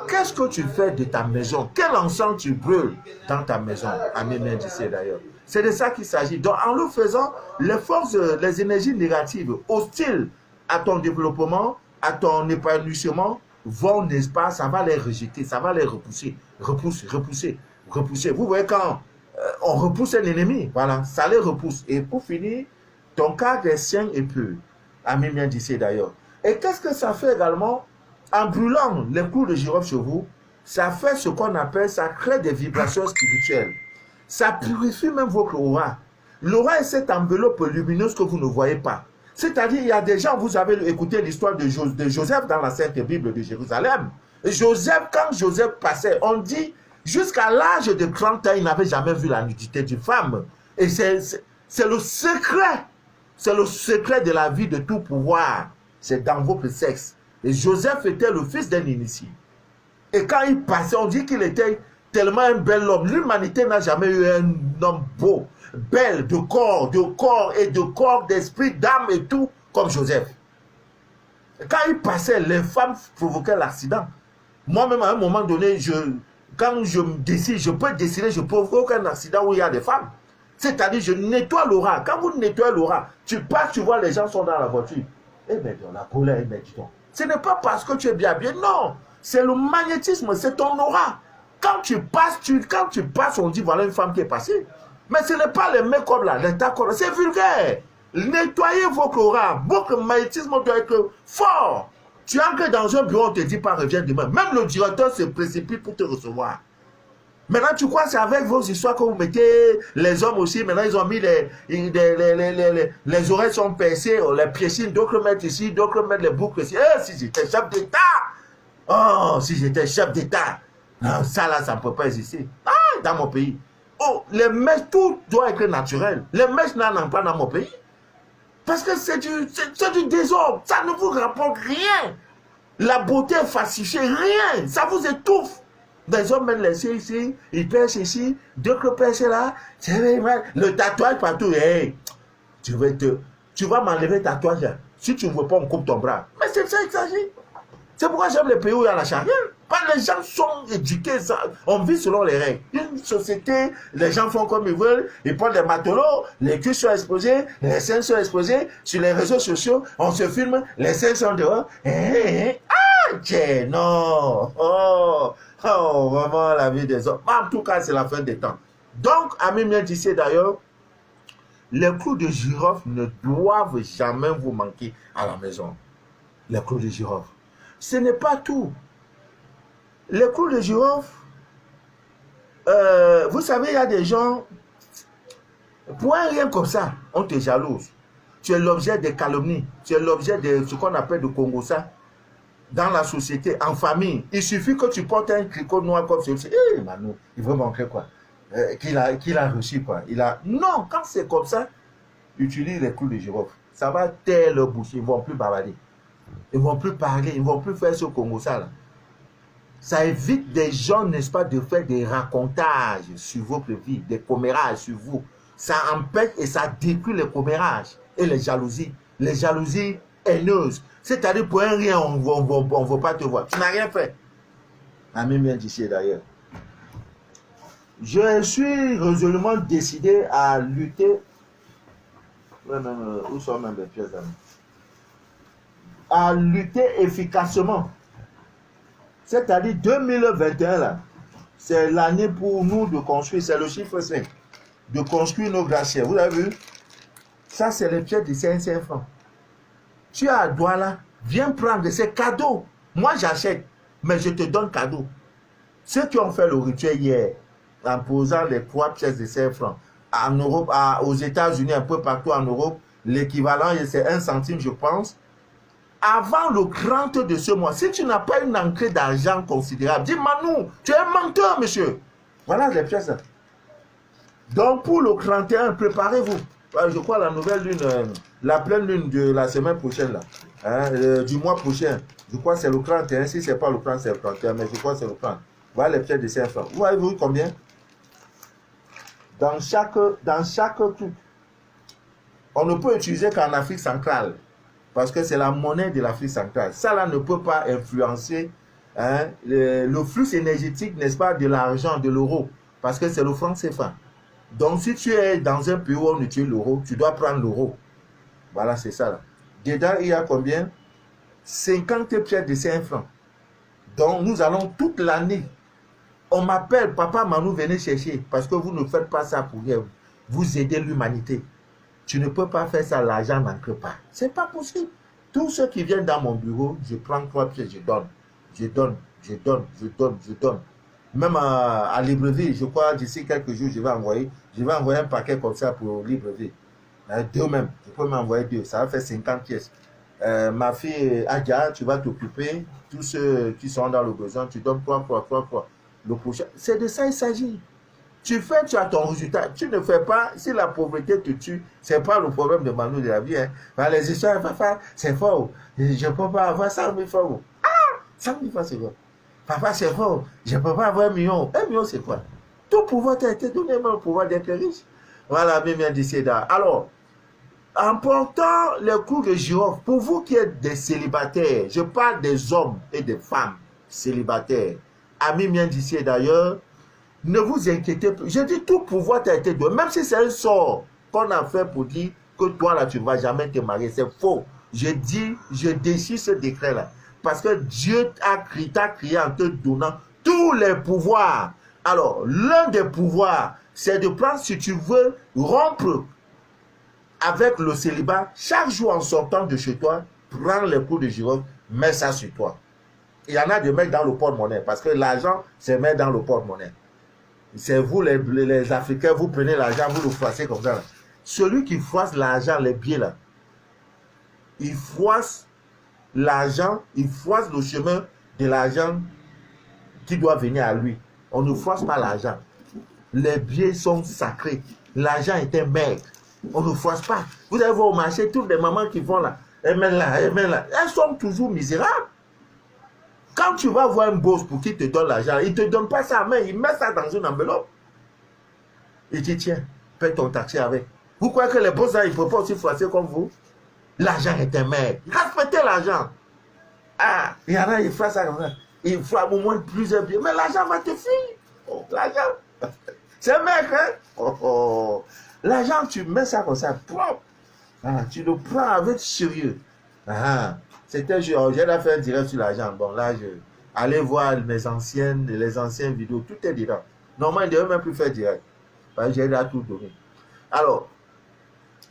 Qu'est-ce que tu fais de ta maison? Quel encens tu brûles dans ta maison? Amen, d'ailleurs. C'est de ça qu'il s'agit. Donc, en le faisant, les forces, les énergies négatives, hostiles à ton développement, à ton épanouissement, vont, n'est-ce pas, ça va les rejeter, ça va les repousser. Repousser. Vous voyez, quand on repousse un ennemi, voilà, ça les repousse. Et pour finir, ton cadre est sain et pur. Amen, d'ailleurs. Et qu'est-ce que ça fait également? En brûlant les clous de girofle chez vous, ça fait ce qu'on appelle, ça crée des vibrations spirituelles. Ça purifie même votre aura. L'aura est cette enveloppe lumineuse que vous ne voyez pas. C'est-à-dire, il y a des gens, vous avez écouté l'histoire de Joseph dans la Sainte Bible de Jérusalem. Joseph, quand Joseph passait, on dit, jusqu'à l'âge de 30 ans, il n'avait jamais vu la nudité d'une femme. Et c'est le secret. C'est le secret de la vie de tout pouvoir. C'est dans votre sexe. Et Joseph était le fils d'un initié. Et quand il passait, on dit qu'il était tellement un bel homme. L'humanité n'a jamais eu un homme beau, bel, de corps d'esprit, d'âme et tout, comme Joseph. Et quand il passait, les femmes provoquaient l'accident. Moi-même, à un moment donné, quand je me décide, je peux décider, je provoque un accident où il y a des femmes. C'est-à-dire, je nettoie l'aura. Quand vous nettoyez l'aura, tu passes, tu vois, les gens sont dans la voiture. Eh bien, la colère, eh bien, dis donc. Ce n'est pas parce que tu es bien, non. C'est le magnétisme, c'est ton aura. Quand tu passes, on dit voilà une femme qui est passée. Mais ce n'est pas les make-up là, les tacos, c'est vulgaire. Nettoyez votre aura. Votre magnétisme doit être fort. Tu entres dans un bureau, on ne te dit pas reviens demain. Même le directeur se précipite pour te recevoir. Maintenant, tu crois que c'est avec vos histoires que vous mettez les hommes aussi. Maintenant, ils ont mis les oreilles sont percées, les piercings, d'autres mettent ici, d'autres mettent les boucles ici. Si j'étais chef d'État, si j'étais chef d'État, non, ça là, ça ne peut pas exister. Dans mon pays. Les mèches, tout doit être naturel. Les mèches n'en pas dans mon pays. Parce que c'est du désordre. Ça ne vous rapporte rien. La beauté est falsifiée, rien. Ça vous étouffe. Des hommes même laissés ici, ils pêchent ici, d'autres pêchent là. Le tatouage partout. Hey, tu vas m'enlever le tatouage. Si tu ne veux pas, on coupe ton bras. Mais c'est ça qu'il s'agit. C'est pourquoi j'aime les pays où il y a la charia. Les gens sont éduqués, on vit selon les règles. Une société, les gens font comme ils veulent, ils prennent des matelots, les culs sont exposés, les seins sont exposés, sur les réseaux sociaux, on se filme, les seins sont dehors. Non. Vraiment la vie des hommes. En tout cas, c'est la fin des temps. Donc, Ami bien d'ici d'ailleurs, les clous de girofle ne doivent jamais vous manquer à la maison. Les clous de girofle. Ce n'est pas tout. Les clous de girofle, vous savez, il y a des gens, pour un rien comme ça, on te jalouse. Tu es l'objet des calomnies, tu es l'objet de ce qu'on appelle de Congossa. Dans la société, en famille, il suffit que tu portes un tricot noir comme celui-ci. Manu, il veut montrer quoi? Qu'il a reçu quoi? Non, quand c'est comme ça, utilise les clous de girofle. Ça va taire leur bouche, ils ne vont plus bavarder. Ils ne vont plus parler, ils ne vont plus faire ce Congossa là. Ça évite des gens, n'est-ce pas, de faire des racontages sur votre vie, des commérages sur vous. Ça empêche et ça détruit les commérages et les jalousies haineuses. C'est-à-dire, pour un rien, on ne veut pas te voir. Tu n'as rien fait. Ami bien d'ici d'ailleurs. Je suis résolument décidé à lutter. Où sont même les pièces d'amis? À lutter efficacement. C'est-à-dire 2021, là, c'est l'année pour nous de construire, c'est le chiffre 5, de construire nos glaciers. Vous avez vu? Ça, c'est les pièces de 500 francs. Tu as à Douala, viens prendre ces cadeaux. Moi, j'achète, mais je te donne cadeau. Ceux qui ont fait le rituel hier, en posant les 3 pièces de 5 francs. En Europe, aux États-Unis, un peu partout en Europe, l'équivalent, c'est 1 centime, je pense. Avant le 30 de ce mois, si tu n'as pas une entrée d'argent considérable, dis Manu, tu es un menteur, monsieur. Voilà les pièces là. Donc, pour le 31, préparez-vous. Je crois la nouvelle lune, la pleine lune de la semaine prochaine, là, hein, du mois prochain, je crois que c'est le 31. Si ce n'est pas le 30, c'est le 31, mais je crois que c'est le 30. Voilà les pièces de 5 francs. Vous avez vu combien? Dans chaque truc. On ne peut utiliser qu'en Afrique centrale, parce que c'est la monnaie de l'Afrique centrale. Ça, là, ne peut pas influencer le flux énergétique, n'est-ce pas, de l'argent, de l'euro, parce que c'est le franc CFA. Donc, si tu es dans un pays où on utilise l'euro, tu dois prendre l'euro. Voilà, c'est ça, là. Dedans, il y a combien? 50 pièces de 5 francs. Donc, nous allons toute l'année. On m'appelle, papa Manu, venez chercher, parce que vous ne faites pas ça pour vous aider l'humanité. Tu ne peux pas faire ça, l'argent n'entre pas. C'est pas possible. Tous ceux qui viennent dans mon bureau, je prends 3 pièces, je donne. Je donne, je donne, je donne, je donne. Même à Libreville, je crois, d'ici quelques jours, je vais envoyer un paquet comme ça pour Libreville. 2 même, je peux m'envoyer 2, ça va faire 50 pièces. Ma fille Adja, tu vas t'occuper, tous ceux qui sont dans le besoin, tu donnes 3 fois. Le prochain, c'est de ça il s'agit. Tu fais, tu as ton résultat. Tu ne fais pas, si la pauvreté te tue, ce n'est pas le problème de Manu de la vie. Hein. Les histoires, papa, c'est fort. Je ne peux pas avoir 100 000 francs. 100 000 francs, c'est quoi? Papa, c'est fort. Je ne peux pas avoir 1 million. 1 million, c'est quoi? Tout pouvoir t'a été donné, même le pouvoir d'être riche. Voilà, bien d'ici là. Alors, en portant les coups de girofle, pour vous qui êtes des célibataires, je parle des hommes et des femmes célibataires. Amis bien d'ici d'ailleurs, ne vous inquiétez pas. Je dis tout pouvoir t'a été donné. Même si c'est un sort qu'on a fait pour dire que toi là tu ne vas jamais te marier. C'est faux. Je dis, je déchire ce décret là. Parce que Dieu t'a créé en te donnant tous les pouvoirs. Alors, l'un des pouvoirs, c'est de prendre, si tu veux, rompre avec le célibat. Chaque jour en sortant de chez toi, prends les coups de girofle, mets ça sur toi. Il y en a de mettre dans le porte-monnaie. Parce que l'argent, c'est mettre dans le porte-monnaie. C'est vous les Africains, vous prenez l'argent, vous le froissez comme ça. Là. Celui qui froisse l'argent, les pieds là, il froisse l'argent, il froisse le chemin de l'argent qui doit venir à lui. On ne froisse pas l'argent. Les biais sont sacrés. L'argent est un maigre. On ne froisse pas. Vous allez voir au marché, toutes les mamans qui vont là, elles mènent là, elles sont toujours misérables. Quand tu vas voir un boss pour qu'il te donne l'argent, il ne te donne pas ça à main, il met ça dans une enveloppe. Il dit, tiens, paye ton taxi avec. Vous croyez que les boss, ils ne peuvent pas aussi froisser comme vous? L'argent est un maître. Respectez l'argent. Ah, il y en a, ils font ça comme ça. Ils font au moins plusieurs pieds. Mais l'argent va te finir. Oh, l'argent. C'est un maître, hein? Oh. L'argent, tu mets ça comme ça, propre. Ah, tu le prends avec sérieux. Ah. C'était, j'ai fait un direct sur l'argent. Bon, là, allez voir les anciennes vidéos. Tout est dedans. Normalement, il ne devait même plus faire direct. Parce que j'ai déjà tout donné. Alors,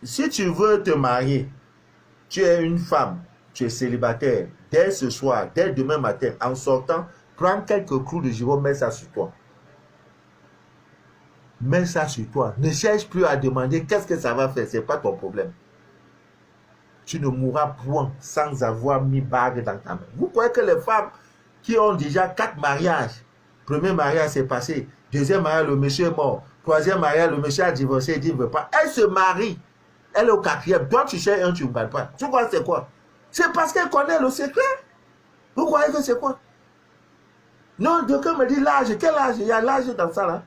si tu veux te marier, tu es une femme, tu es célibataire, dès ce soir, dès demain matin, en sortant, prends quelques clous de girofle, mets ça sur toi. Mets ça sur toi. Ne cherche plus à demander qu'est-ce que ça va faire. Ce n'est pas ton problème. Tu ne mourras point sans avoir mis bague dans ta main. Vous croyez que les femmes qui ont déjà 4 mariages, premier mariage s'est passé, deuxième mariage, le monsieur est mort, troisième mariage, le monsieur a divorcé, il dit, il ne veut pas. Elle se marie, elle est au 4e. Toi, tu cherches un, tu ne parles pas. Tu crois que c'est quoi? C'est parce qu'elle connaît le secret. Vous croyez que c'est quoi? Non, quelqu'un me dit l'âge. Quel âge? Il y a l'âge dans ça là.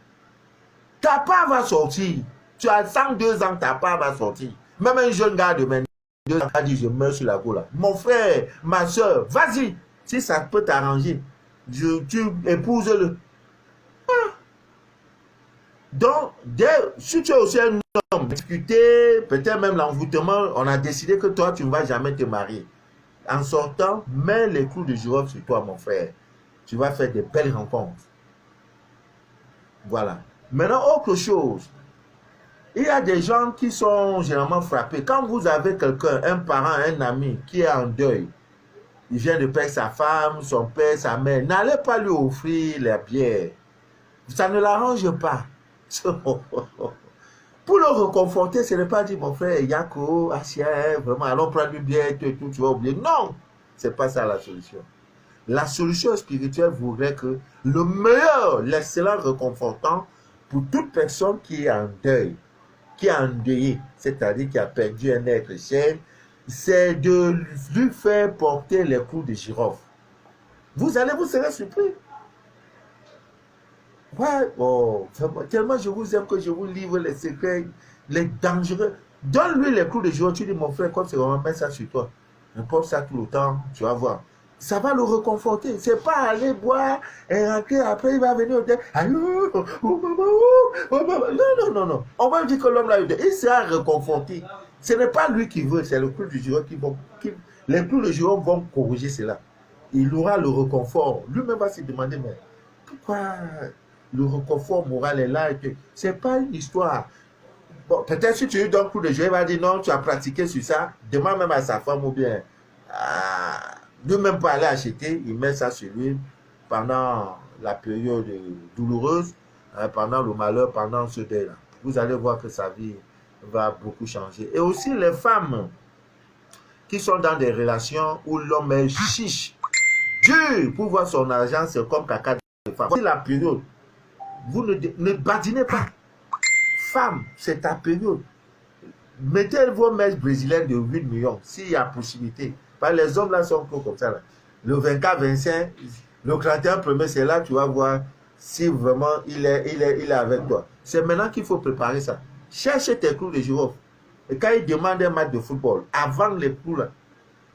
Ta part va sortir. Tu as 102 ans, ta part va sortir. Même un jeune gars de maintenant, a dit je meurs sur la cour là. Mon frère, ma soeur, vas-y. Si ça peut t'arranger, tu épouses-le. Ah. Donc, si tu es aussi un homme, discuter, peut-être même l'envoûtement, on a décidé que toi, tu ne vas jamais te marier. En sortant, mets les clous de girofle sur toi, mon frère. Tu vas faire des belles rencontres. Voilà. Maintenant, autre chose. Il y a des gens qui sont généralement frappés. Quand vous avez quelqu'un, un parent, un ami qui est en deuil, il vient de perdre sa femme, son père, sa mère, n'allez pas lui offrir la bière. Ça ne l'arrange pas. Pour le reconforter, ce n'est pas dire, mon frère, Yako, Achia, vraiment, allons prendre une bière, tout, tu vas oublier. Non, ce n'est pas ça la solution. La solution spirituelle voudrait que le meilleur, l'excellent réconfortant pour toute personne qui est en deuil, qui est endeuillé, c'est-à-dire qui a perdu un être cher, c'est de lui faire porter les clous de girofle. Vous serez surpris. Ouais, oh, tellement je vous aime que je vous livre les secrets, les dangereux. Donne-lui les clous de girofle. Tu dis, mon frère, comme c'est vraiment, mets ça sur toi. Ne porte ça tout le temps, tu vas voir. Ça va le réconforter. C'est pas aller boire et rentrer, après il va venir au terre. Non. On va dire que l'homme là, il sera réconforté. Ce n'est pas lui qui veut, c'est le clou du girofle les clous de girofle vont corriger cela. Il aura le réconfort. Lui-même va se demander, mais pourquoi le réconfort moral est là? C'est pas une histoire. Bon, peut-être si tu lui donnes un coup de jeu, il va dire non, tu as pratiqué sur ça. Demande même à sa femme ou bien lui-même pas aller acheter, il met ça sur lui pendant la période douloureuse, pendant le malheur, pendant ce deuil-là. Vous allez voir que sa vie va beaucoup changer. Et aussi les femmes qui sont dans des relations où l'homme est chiche, dur pour voir son argent, c'est comme caca de femme. C'est la période. Vous ne badinez pas. Femme, c'est ta période. Mettez vos mèches brésiliennes de 8 millions, s'il y a possibilité. Parce que les hommes là sont comme ça. Là. Le 24, 25, le 31 premier, c'est là que tu vas voir si vraiment il est avec toi. C'est maintenant qu'il faut préparer ça. Cherchez tes clous de girofle. Et quand il demande un match de football, avant les clous là,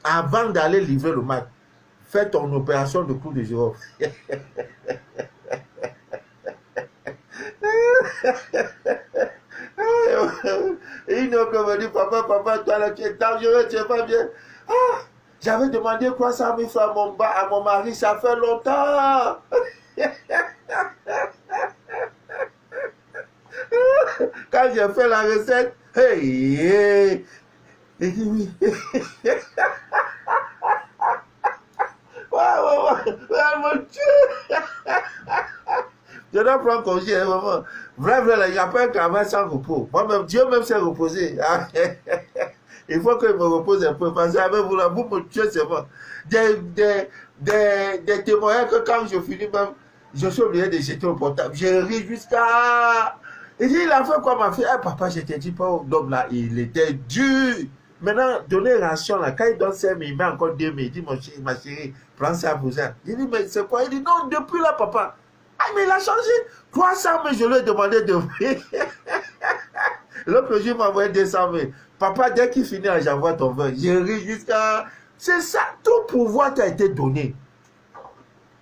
avant d'aller livrer le match, fais ton opération de clous de girofle. Et il me dit, papa, toi là, tu es dangereux, tu es pas bien. Ah, j'avais demandé 300 000 francs à mon mari, ça fait longtemps. Quand j'ai fait la recette, hey, il dit oui. Ouais, mon Dieu. Je dois prendre congé, vraiment. Vrai, il n'y a pas un travail sans repos. Moi-même, Dieu même s'est reposé. Il faut qu'il me repose un peu. Parce que avec vous, là, vous me tuez, c'est bon. Des témoignages que quand je finis même, je suis obligé de jeter au portable. Je ris jusqu'à... Il dit, il a fait quoi, ma fille? Ah, papa, je t'ai dit pas, l'homme là, il était dur. Maintenant, donner ration là, quand il donne 5 000, il met encore 2 000. Il dit, ma chérie, prends ça pour ça. Il dit, mais c'est quoi? Il dit, non, depuis là, papa. Ah, mais il a changé. 300 000, je lui ai demandé de... L'autre jour, il m'a envoyé 200 000. Papa, dès qu'il finit, j'envoie ton vin. Je ris jusqu'à... C'est ça, tout pouvoir t'a été donné.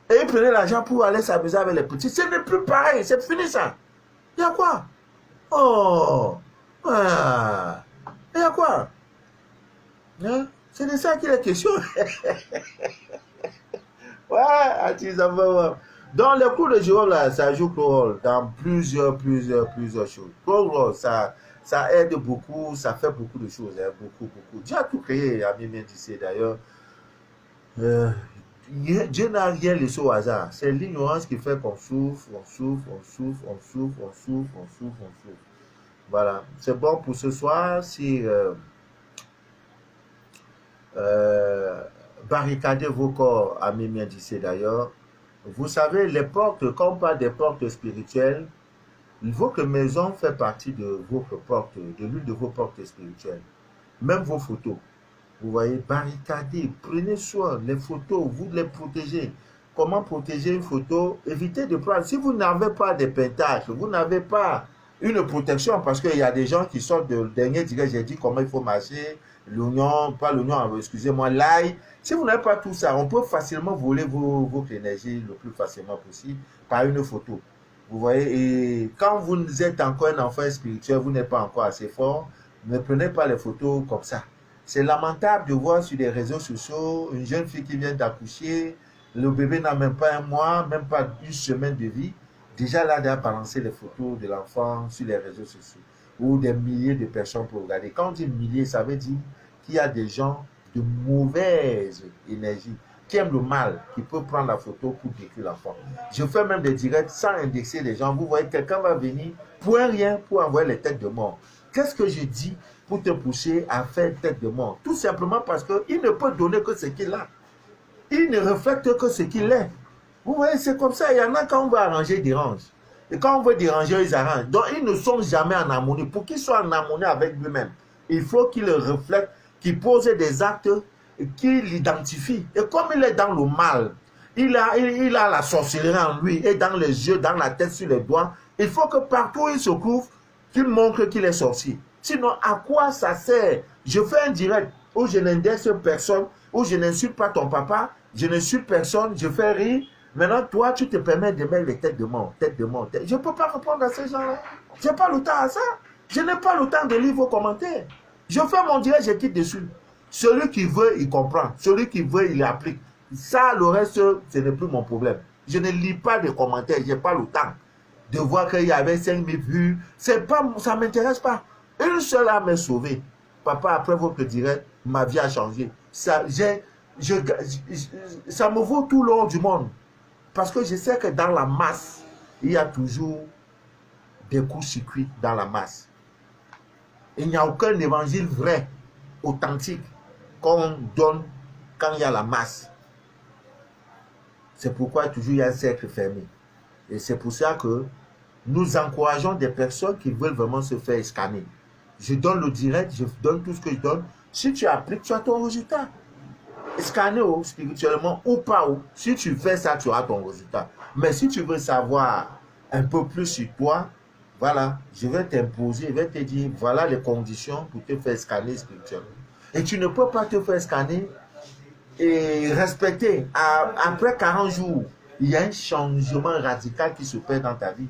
Et il prenait l'argent pour aller s'amuser avec les petits. Ce n'est plus pareil, c'est fini ça. Il y a quoi? Oh, ah, il y a quoi? Hein? C'est de ça qu'il est question. Ouais, dans le cours de girofle, là, ça joue le rôle dans plusieurs choses. Le rôle, ça aide beaucoup, ça fait beaucoup de choses, hein, beaucoup. Dieu a tout créé, Ami Mendice d'ailleurs. Dieu n'a rien laissé au hasard. C'est l'ignorance qui fait qu'on souffre. Voilà. C'est bon pour ce soir. Si barricadez vos corps, Ami Mendice d'ailleurs. Vous savez, les portes, quand on parle des portes spirituelles, votre maison fait partie de votre porte, de l'une de vos portes spirituelles. Même vos photos. Vous voyez, barricadez, prenez soin, les photos, vous les protégez. Comment protéger une photo? Évitez de prendre. Si vous n'avez pas de pentacles, vous n'avez pas une protection, parce qu'il y a des gens qui sortent de dernier direct, j'ai dit comment il faut marcher, l'oignon, pas l'oignon, excusez-moi, l'ail. Si vous n'avez pas tout ça, on peut facilement voler votre énergie le plus facilement possible par une photo. Vous voyez, et quand vous êtes encore un enfant spirituel, vous n'êtes pas encore assez fort, ne prenez pas les photos comme ça. C'est lamentable de voir sur les réseaux sociaux une jeune fille qui vient d'accoucher, le bébé n'a même pas un mois, même pas une semaine de vie. Déjà là, de balancer les photos de l'enfant sur les réseaux sociaux ou des milliers de personnes pour regarder. Quand on dit milliers, ça veut dire qu'il y a des gens de mauvaise énergie, qui aime le mal, qui peut prendre la photo pour décrire l'enfant. Je fais même des directs sans indexer les gens. Vous voyez, quelqu'un va venir pour un rien, pour envoyer les têtes de mort. Qu'est-ce que je dis pour te pousser à faire tête de mort? Tout simplement parce qu'il ne peut donner que ce qu'il a. Il ne reflète que ce qu'il est. Vous voyez, c'est comme ça. Il y en a quand on veut arranger, ils dérangent. Et quand on veut déranger, ils arrangent. Donc, ils ne sont jamais en harmonie. Pour qu'ils soient en harmonie avec lui-même, il faut qu'il reflète, qu'il pose des actes, qu'il l'identifie. Et comme il est dans le mal, il a la sorcellerie en lui, et dans les yeux, dans la tête, sur les doigts, il faut que partout où il se trouve, qu'il montre qu'il est sorcier. Sinon, à quoi ça sert? Je fais un direct où je n'indexe personne, où je n'insulte pas ton papa, je n'insulte personne, je fais rire. Maintenant, toi, tu te permets de mettre les têtes de mort, tête de mort. Je ne peux pas répondre à ces gens-là. Je n'ai pas le temps à ça. Je n'ai pas le temps de lire vos commentaires. Je fais mon direct, je quitte dessus. Celui qui veut, il comprend. Celui qui veut, il applique. Ça, le reste, ce n'est plus mon problème. Je ne lis pas de commentaires, je n'ai pas le temps de voir qu'il y avait 5000 vues. Ça ne m'intéresse pas. Une seule âme est sauvée. Papa, après votre direct, ma vie a changé. Ça me vaut tout l'or du monde. Parce que je sais que dans la masse, il y a toujours des coups-circuits dans la masse. Il n'y a aucun évangile vrai, authentique, qu'on donne quand il y a la masse. C'est pourquoi toujours il y a un cercle fermé. Et c'est pour ça que nous encourageons des personnes qui veulent vraiment se faire scanner. Je donne le direct, je donne tout ce que je donne. Si tu appliques, tu as ton résultat. Scanner spirituellement ou pas. Si tu fais ça, tu auras ton résultat. Mais si tu veux savoir un peu plus sur toi, voilà, je vais t'imposer, je vais te dire, voilà les conditions pour te faire scanner spirituellement. Et tu ne peux pas te faire scanner et respecter. Après 40 jours, il y a un changement radical qui se fait dans ta vie.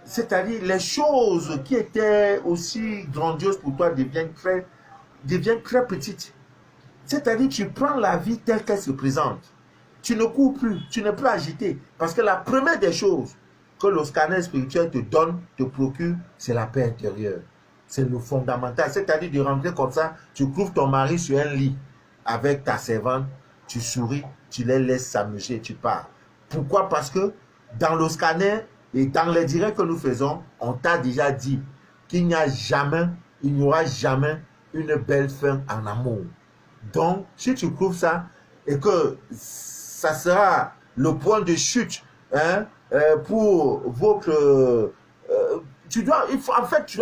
C'est-à-dire, les choses qui étaient aussi grandioses pour toi deviennent très petites. C'est-à-dire, tu prends la vie telle qu'elle se présente. Tu ne cours plus, tu n'es plus agité. Parce que la première des choses que le scanner spirituel te donne, te procure, c'est la paix intérieure. C'est le fondamental. C'est-à-dire de rentrer comme ça, tu trouves ton mari sur un lit avec ta servante, tu souris, tu les laisses s'amuser, tu pars. Pourquoi? Parce que dans le scanner et dans les directs que nous faisons, on t'a déjà dit qu'il n'y aura jamais une belle fin en amour. Donc, si tu trouves ça et que ça sera le point de chute pour votre... tu dois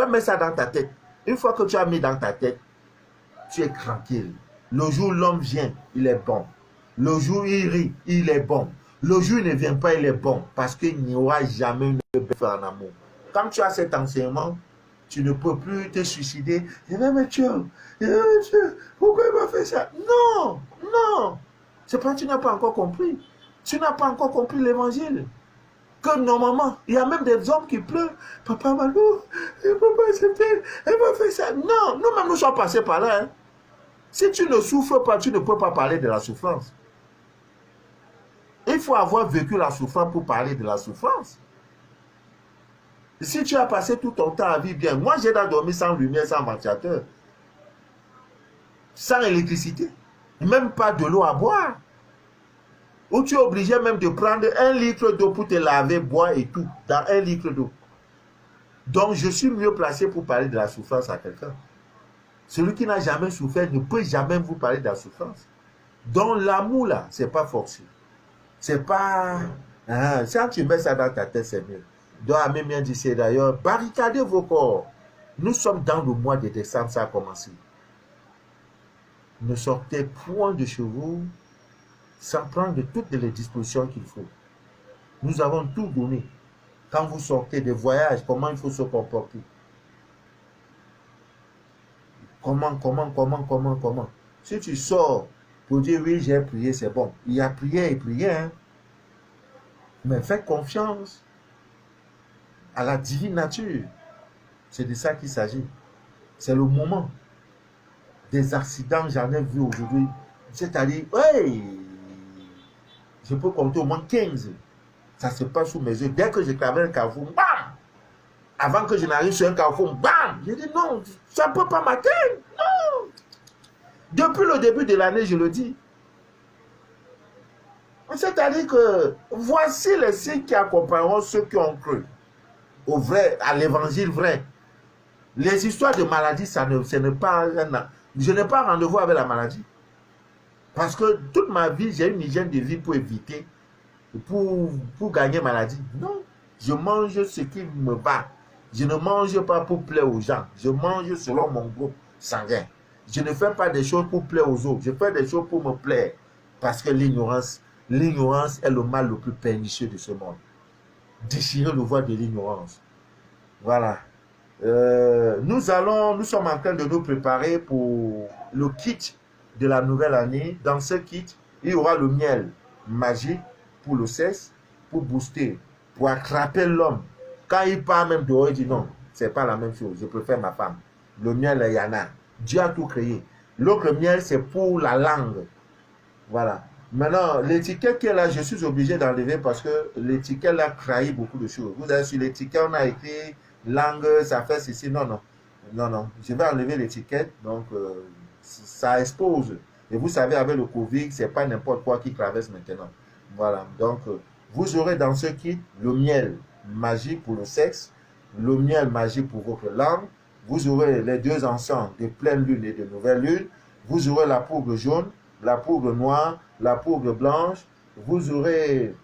mettre ça dans ta tête. Une fois que tu as mis dans ta tête, tu es tranquille. Le jour où l'homme vient, il est bon. Le jour où il rit, il est bon. Le jour où il ne vient pas, il est bon. Parce qu'il n'y aura jamais une belle fin en amour. Quand tu as cet enseignement, tu ne peux plus te suicider. Il va me tuer. Pourquoi il m'a fait ça? Non, non. C'est parce que tu n'as pas encore compris. Tu n'as pas encore compris l'évangile. Que normalement, il y a même des hommes qui pleurent. Papa Malou, je ne peux pas accepter. Elle m'a fait ça. Non, nous-mêmes nous sommes passés par là. Hein. Si tu ne souffres pas, tu ne peux pas parler de la souffrance. Il faut avoir vécu la souffrance pour parler de la souffrance. Si tu as passé tout ton temps à vivre bien, moi j'ai dormi sans lumière, sans ventilateur, sans électricité, même pas de l'eau à boire, où tu es obligé même de prendre 1 litre d'eau pour te laver, boire et tout, dans 1 litre d'eau. Donc je suis mieux placé pour parler de la souffrance à quelqu'un. Celui qui n'a jamais souffert ne peut jamais vous parler de la souffrance. Donc l'amour là, c'est pas forcé. C'est pas... si tu mets ça dans ta tête, c'est mieux. Donc Amen bien dit, c'est d'ailleurs, barricadez vos corps. Nous sommes dans le mois de décembre, ça a commencé. Ne sortez point de chez vous sans prendre toutes les dispositions qu'il faut. Nous avons tout donné. Quand vous sortez de voyage, comment il faut se comporter? Comment? Si tu sors pour dire oui, j'ai prié, c'est bon. Il y a prié et prié, hein. Mais faites confiance à la divine nature. C'est de ça qu'il s'agit. C'est le moment. Des accidents, j'en ai vu aujourd'hui. C'est-à-dire, hey, je peux compter au moins 15. Ça se passe sous mes yeux. Dès que je traverse un carrefour, bam! Avant que je n'arrive sur un carrefour, bam! Je dis non, ça ne peut pas m'atteindre. Non! Depuis le début de l'année, je le dis. c'est-à-dire que voici les signes qui accompagneront ceux qui ont cru au vrai, à l'évangile vrai. Les histoires de maladie, ce n'est pas... Je n'ai pas rendez-vous avec la maladie. Parce que toute ma vie, j'ai une hygiène de vie pour éviter, pour gagner maladie. Non, je mange ce qui me va. Je ne mange pas pour plaire aux gens. Je mange selon mon groupe sanguin. Je ne fais pas des choses pour plaire aux autres. Je fais des choses pour me plaire. Parce que l'ignorance est le mal le plus pernicieux de ce monde. Déchirer le voile de l'ignorance. Voilà. Nous sommes en train de nous préparer pour le kit de la nouvelle année. Dans ce kit, il y aura le miel magique pour le sexe, pour booster, pour attraper l'homme. Quand il parle même dehors, il dit non, c'est pas la même chose. Je préfère ma femme. Le miel, il y en a. Dieu a tout créé. L'autre miel, c'est pour la langue. Voilà. Maintenant, l'étiquette qui est là, je suis obligé d'enlever parce que l'étiquette là trahit beaucoup de choses. Vous avez sur l'étiquette, on a écrit langue, ça fait ceci. Non, non. Non, non. Je vais enlever l'étiquette. Donc, ça expose. Et vous savez, avec le Covid, c'est pas n'importe quoi qui traverse maintenant. Voilà. Donc, vous aurez dans ce kit le miel magique pour le sexe, le miel magique pour votre langue. Vous aurez les deux encens de pleine lune et de nouvelle lune. Vous aurez la poudre jaune, la poudre noire, la poudre blanche. Vous aurez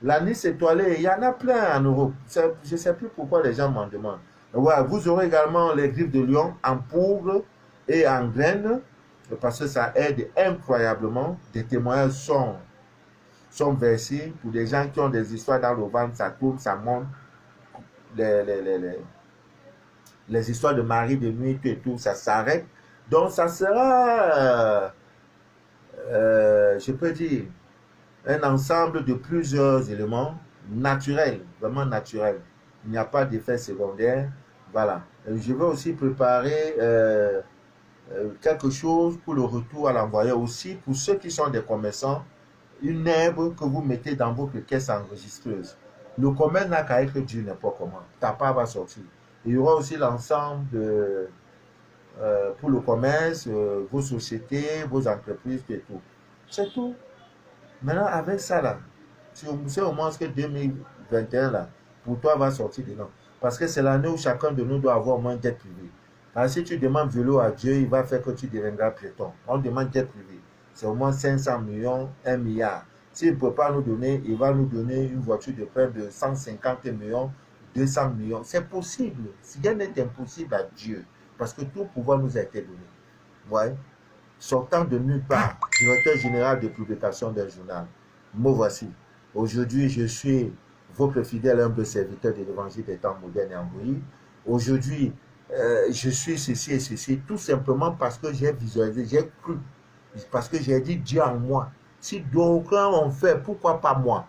l'anis étoilé. Il y en a plein en Europe. Je ne sais plus pourquoi les gens m'en demandent. Ouais, vous aurez également les griffes de lion en poudre et en graines, parce que ça aide incroyablement. Des témoignages sont versés pour des gens qui ont des histoires dans le ventre, ça tourne, ça monte. Les histoires de mari de nuit, tout et tout, ça s'arrête. Donc, ça sera, je peux dire, un ensemble de plusieurs éléments naturels, vraiment naturels. Il n'y a pas d'effet secondaire. Voilà. Je vais aussi préparer quelque chose pour le retour à l'envoyé aussi, pour ceux qui sont des commerçants, une herbe que vous mettez dans votre caisse enregistreuse. Le commerce n'a qu'à être dû n'importe comment. Ta part va sortir. Il y aura aussi l'ensemble de... pour le commerce, vos sociétés, vos entreprises et tout. C'est tout. Maintenant, avec ça, là, c'est au moins que 2021, là, pour toi, va sortir dedans. Parce que c'est l'année où chacun de nous doit avoir au moins jet privé. Alors, si tu demandes vélo à Dieu, il va faire que tu deviendras piéton. On demande jet privé. C'est au moins 500 millions, 1 milliard. S'il ne peut pas nous donner, il va nous donner une voiture de près de 150 millions, 200 millions. C'est possible. Rien n'est impossible à Dieu. Parce que tout pouvoir nous a été donné. Ouais. Sortant de nulle part, directeur général de publication d'un journal. Me voici. Aujourd'hui, je suis votre fidèle humble serviteur de l'évangile des temps modernes et embrouillés. Aujourd'hui, je suis ceci et ceci, tout simplement parce que j'ai visualisé, j'ai cru, parce que j'ai dit Dieu en moi. Si d'aucuns ont fait, pourquoi pas moi?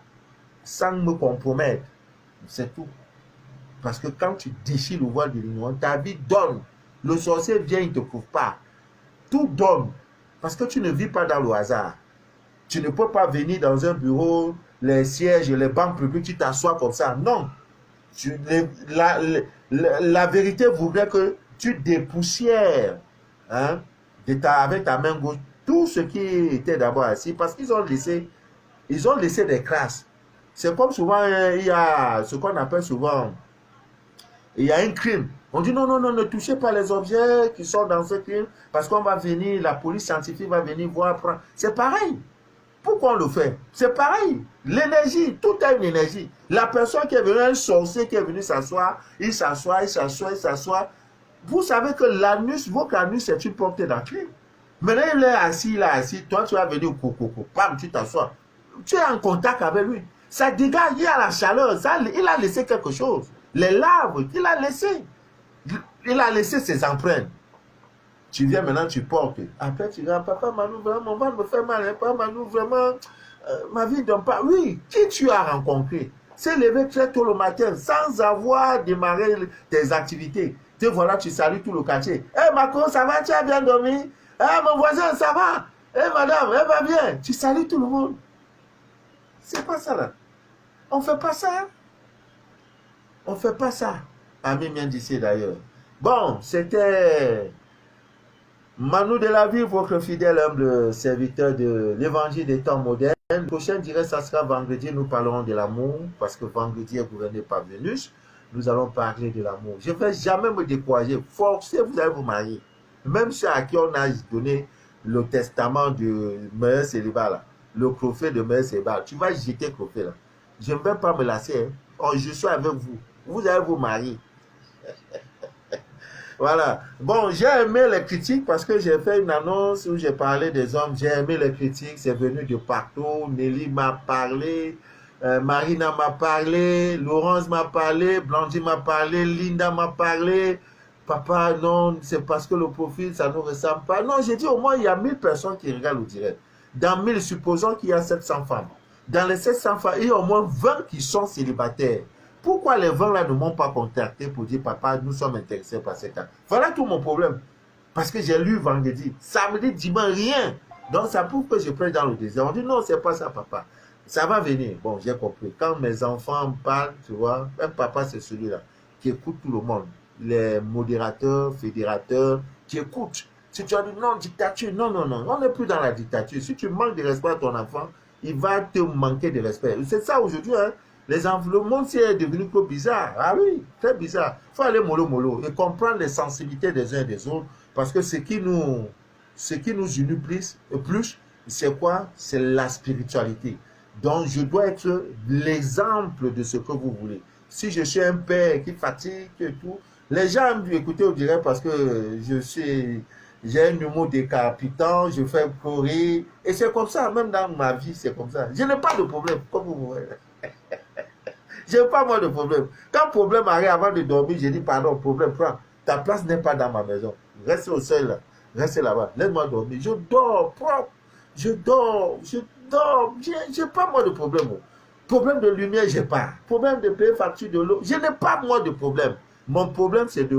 Sans me compromettre. C'est tout. Parce que quand tu déchires le voile de l'ignorance, ta vie donne. Le sorcier vient, il ne te prouve pas. Tout donne. Parce que tu ne vis pas dans le hasard. Tu ne peux pas venir dans un bureau, les sièges et les bancs publics, tu t'assois comme ça. Non. La vérité voudrait que tu dépoussières avec ta main gauche tout ce qui était d'abord assis parce qu'ils ont laissé des crasses. C'est comme souvent, il y a ce qu'on appelle souvent, il y a un crime. On dit non, non, non, ne touchez pas les objets qui sont dans ce crime parce qu'on va venir, la police scientifique va venir voir. C'est pareil. Pourquoi on le fait? C'est pareil. L'énergie, tout a une énergie. La personne qui est venue, un sorcier qui est venu s'asseoir, il s'assoit, il s'assoit, il s'assoit. Vous savez que l'anus, votre anus, c'est une porte d'entrée. Maintenant, il est assis, toi, tu vas venir, bam, tu t'assois. Tu es en contact avec lui. Ça dégage, il y a la chaleur, il a laissé quelque chose. Les larves qu'il a laissé. Il a laissé ses empreintes. Tu viens maintenant, tu portes. Après, tu dis, papa Manu, vraiment, mon ventre me fait mal. Papa Manu, vraiment, ma vie ne donne pas. Oui, qui tu as rencontré? C'est levé très tôt le matin, sans avoir démarré tes activités. Te voilà, tu salues tout le quartier. Hé, Marco, ça va, tu as bien dormi? Hé, mon voisin, ça va? Hé, madame, elle va bien? Tu salues tout le monde. C'est pas ça, là. On fait pas ça. On fait pas ça. Ami bien d'ici, d'ailleurs. Bon, c'était Manu de la vie, votre fidèle humble serviteur de l'évangile des temps modernes. Le prochain direct, ça sera vendredi. Nous parlerons de l'amour parce que vendredi est gouverné par Vénus. Nous allons parler de l'amour. Je ne vais jamais me décourager. Forcez, vous allez vous marier. Même ceux à qui on a donné le testament de meilleur célibat, là, le prophète de meilleur célibat, tu vas jeter le prophète là. Je ne vais pas me lasser. Hein. Oh, je suis avec vous. Vous allez vous marier. Voilà. Bon, j'ai aimé les critiques parce que j'ai fait une annonce où j'ai parlé des hommes. J'ai aimé les critiques. C'est venu de partout. Nelly m'a parlé. Marina m'a parlé. Laurence m'a parlé. Blandy m'a parlé. Linda m'a parlé. Papa, non, c'est parce que le profil, ça ne nous ressemble pas. Non, j'ai dit au moins, il y a 1000 personnes qui regardent le direct. Dans 1000, supposons qu'il y a 700 femmes. Dans les 700 femmes, il y a au moins 20 qui sont célibataires. Pourquoi les 20 là ne m'ont pas contacté pour dire, papa, nous sommes intéressés par cette cas. Voilà tout mon problème. Parce que j'ai lu vendredi, samedi, dimanche, rien. Donc ça prouve que je prends dans le désert. On dit, non, c'est pas ça, papa. Ça va venir. Bon, j'ai compris. Quand mes enfants me parlent, tu vois, même papa, c'est celui-là qui écoute tout le monde. Les modérateurs, fédérateurs, qui écoutent. Si tu as dit, non, dictature, non, non, non, on n'est plus dans la dictature. Si tu manques de respect à ton enfant, il va te manquer de respect. C'est ça aujourd'hui, hein. Les enfants, le monde est devenu trop bizarre. Ah oui, très bizarre. Il faut aller mollo et comprendre les sensibilités des uns et des autres. Parce que ce qui nous unit plus, c'est quoi? C'est la spiritualité. Donc, je dois être l'exemple de ce que vous voulez. Si je suis un père qui fatigue et tout, les gens aiment écouter au direct parce que j'ai un humour décapitant, je fais courir. Et c'est comme ça, même dans ma vie, c'est comme ça. Je n'ai pas de problème, comme vous voyez. Je n'ai pas moi de problème. Quand problème arrive avant de dormir, je dis pardon, problème, prends. Ta place n'est pas dans ma maison. Reste au sol là. Reste là-bas. Laisse-moi dormir. Je dors propre. Je dors. Je n'ai pas moi de problème. Problème de lumière, je n'ai pas. Problème de payer facture de l'eau, je n'ai pas moi de problème. Mon problème, c'est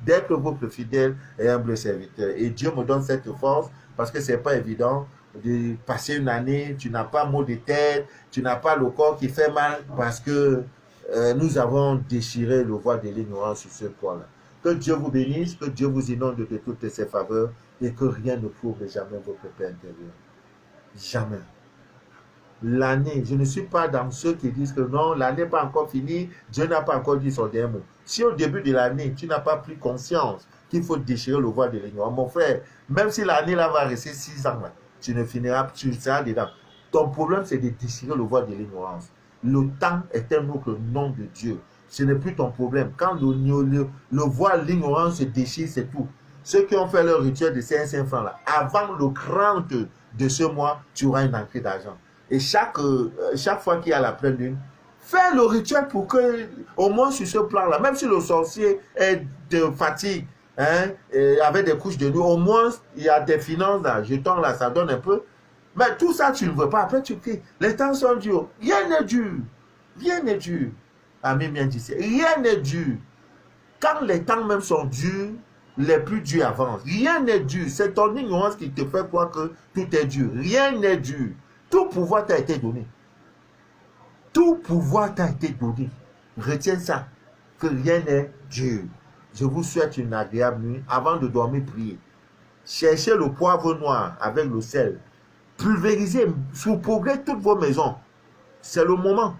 d'être votre fidèle et humble serviteur. Et Dieu me donne cette force parce que ce n'est pas évident de passer une année, tu n'as pas mot de tête, tu n'as pas le corps qui fait mal parce que nous avons déchiré le voile de l'ignorance sur ce point-là. Que Dieu vous bénisse, que Dieu vous inonde de toutes ses faveurs et que rien ne trouve jamais votre paix intérieure. Jamais. L'année, je ne suis pas dans ceux qui disent que non, l'année n'est pas encore finie, Dieu n'a pas encore dit son dernier mot. Si au début de l'année, tu n'as pas pris conscience qu'il faut déchirer le voile de l'ignorance, mon frère, même si l'année là va rester 6 ans, là, tu ne finiras, tu seras dedans. Ton problème, c'est de déchirer le voile de l'ignorance. Le temps est un autre nom de Dieu. Ce n'est plus ton problème. Quand le voile de l'ignorance se déchire, c'est tout. Ceux qui ont fait leur rituel de 500 francs là, avant le 30 de ce mois, tu auras une entrée d'argent. Et chaque fois qu'il y a la pleine lune, fais le rituel pour que, au moins sur ce plan-là, même si le sorcier est de fatigue, hein, avec des couches de nuit, au moins il y a des finances là, jetons là, ça donne un peu. Mais tout ça, tu ne veux pas. Après, tu cries. Les temps sont durs. Rien n'est dur. Rien n'est dur. Ami bien dit, rien n'est dur. Quand les temps même sont durs, les plus durs avancent. Rien n'est dur. C'est ton ignorance qui te fait croire que tout est dur. Rien n'est dur. Tout pouvoir t'a été donné. Tout pouvoir t'a été donné. Retiens ça. Que rien n'est dur. Je vous souhaite une agréable nuit. Avant de dormir, priez. Cherchez le poivre noir avec le sel. Pulvérisez, saupoudrez toutes vos maisons. C'est le moment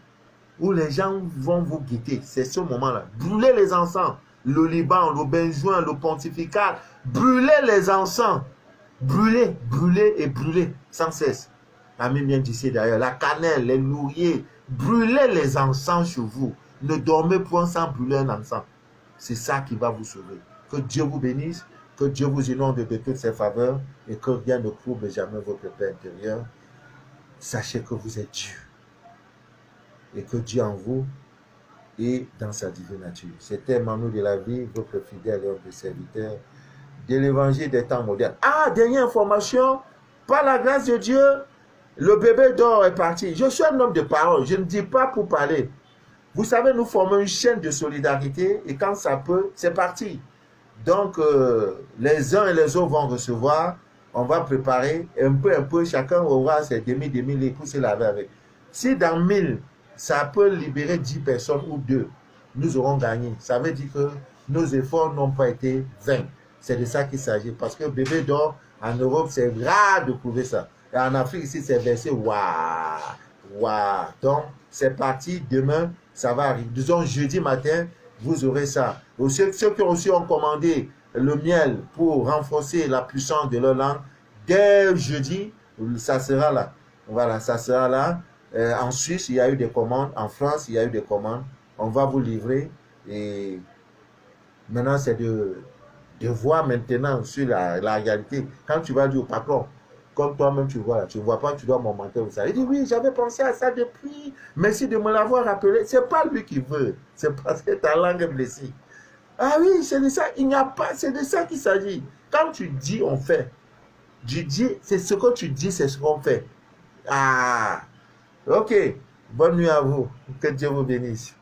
où les gens vont vous guetter. C'est ce moment-là. Brûlez les encens. Le Liban, le benjoin, le pontifical. Brûlez les encens. Brûlez, brûlez et brûlez sans cesse. Ami bien d'ici d'ailleurs, la cannelle, les lauriers, brûlez les encens sur vous. Ne dormez point sans brûler un encens. C'est ça qui va vous sauver. Que Dieu vous bénisse, que Dieu vous inonde de toutes ses faveurs et que rien ne trouble jamais votre paix intérieure. Sachez que vous êtes Dieu et que Dieu en vous est dans sa divine nature. C'était Manu de la vie, votre fidèle et humble serviteur de l'évangile des temps modernes. Ah, dernière information, par la grâce de Dieu, le bébé d'or est parti. Je suis un homme de parole, je ne dis pas pour parler. Vous savez, nous formons une chaîne de solidarité et quand ça peut, c'est parti. Donc, les uns et les autres vont recevoir, on va préparer un peu, chacun aura ses demi-les pour se laver avec. Si dans 1000, ça peut libérer 10 personnes ou 2, nous aurons gagné. Ça veut dire que nos efforts n'ont pas été vains. C'est de ça qu'il s'agit. Parce que bébé d'or, en Europe, c'est rare de prouver ça. Et en Afrique, ici, c'est versé waouh, waouh. Donc, c'est parti. Demain, ça va arriver. Disons, jeudi matin, vous aurez ça. Aussi, ceux qui aussi ont commandé le miel pour renforcer la puissance de leur langue, dès jeudi, ça sera là. Voilà, ça sera là. En Suisse, il y a eu des commandes. En France, il y a eu des commandes. On va vous livrer. Et maintenant, c'est de voir maintenant sur la réalité. Quand tu vas dire au patron, comme toi-même tu vois, tu ne vois pas que tu dois m'augmenter ou ça. Il dit oui, j'avais pensé à ça depuis. Merci de me l'avoir rappelé. C'est pas lui qui veut. C'est parce que ta langue est blessée. Ah oui, c'est de ça. Il n'y a pas. C'est de ça qu'il s'agit. Quand tu dis, on fait. Tu dis, c'est ce que tu dis, c'est ce qu'on fait. Ah, ok. Bonne nuit à vous. Que Dieu vous bénisse.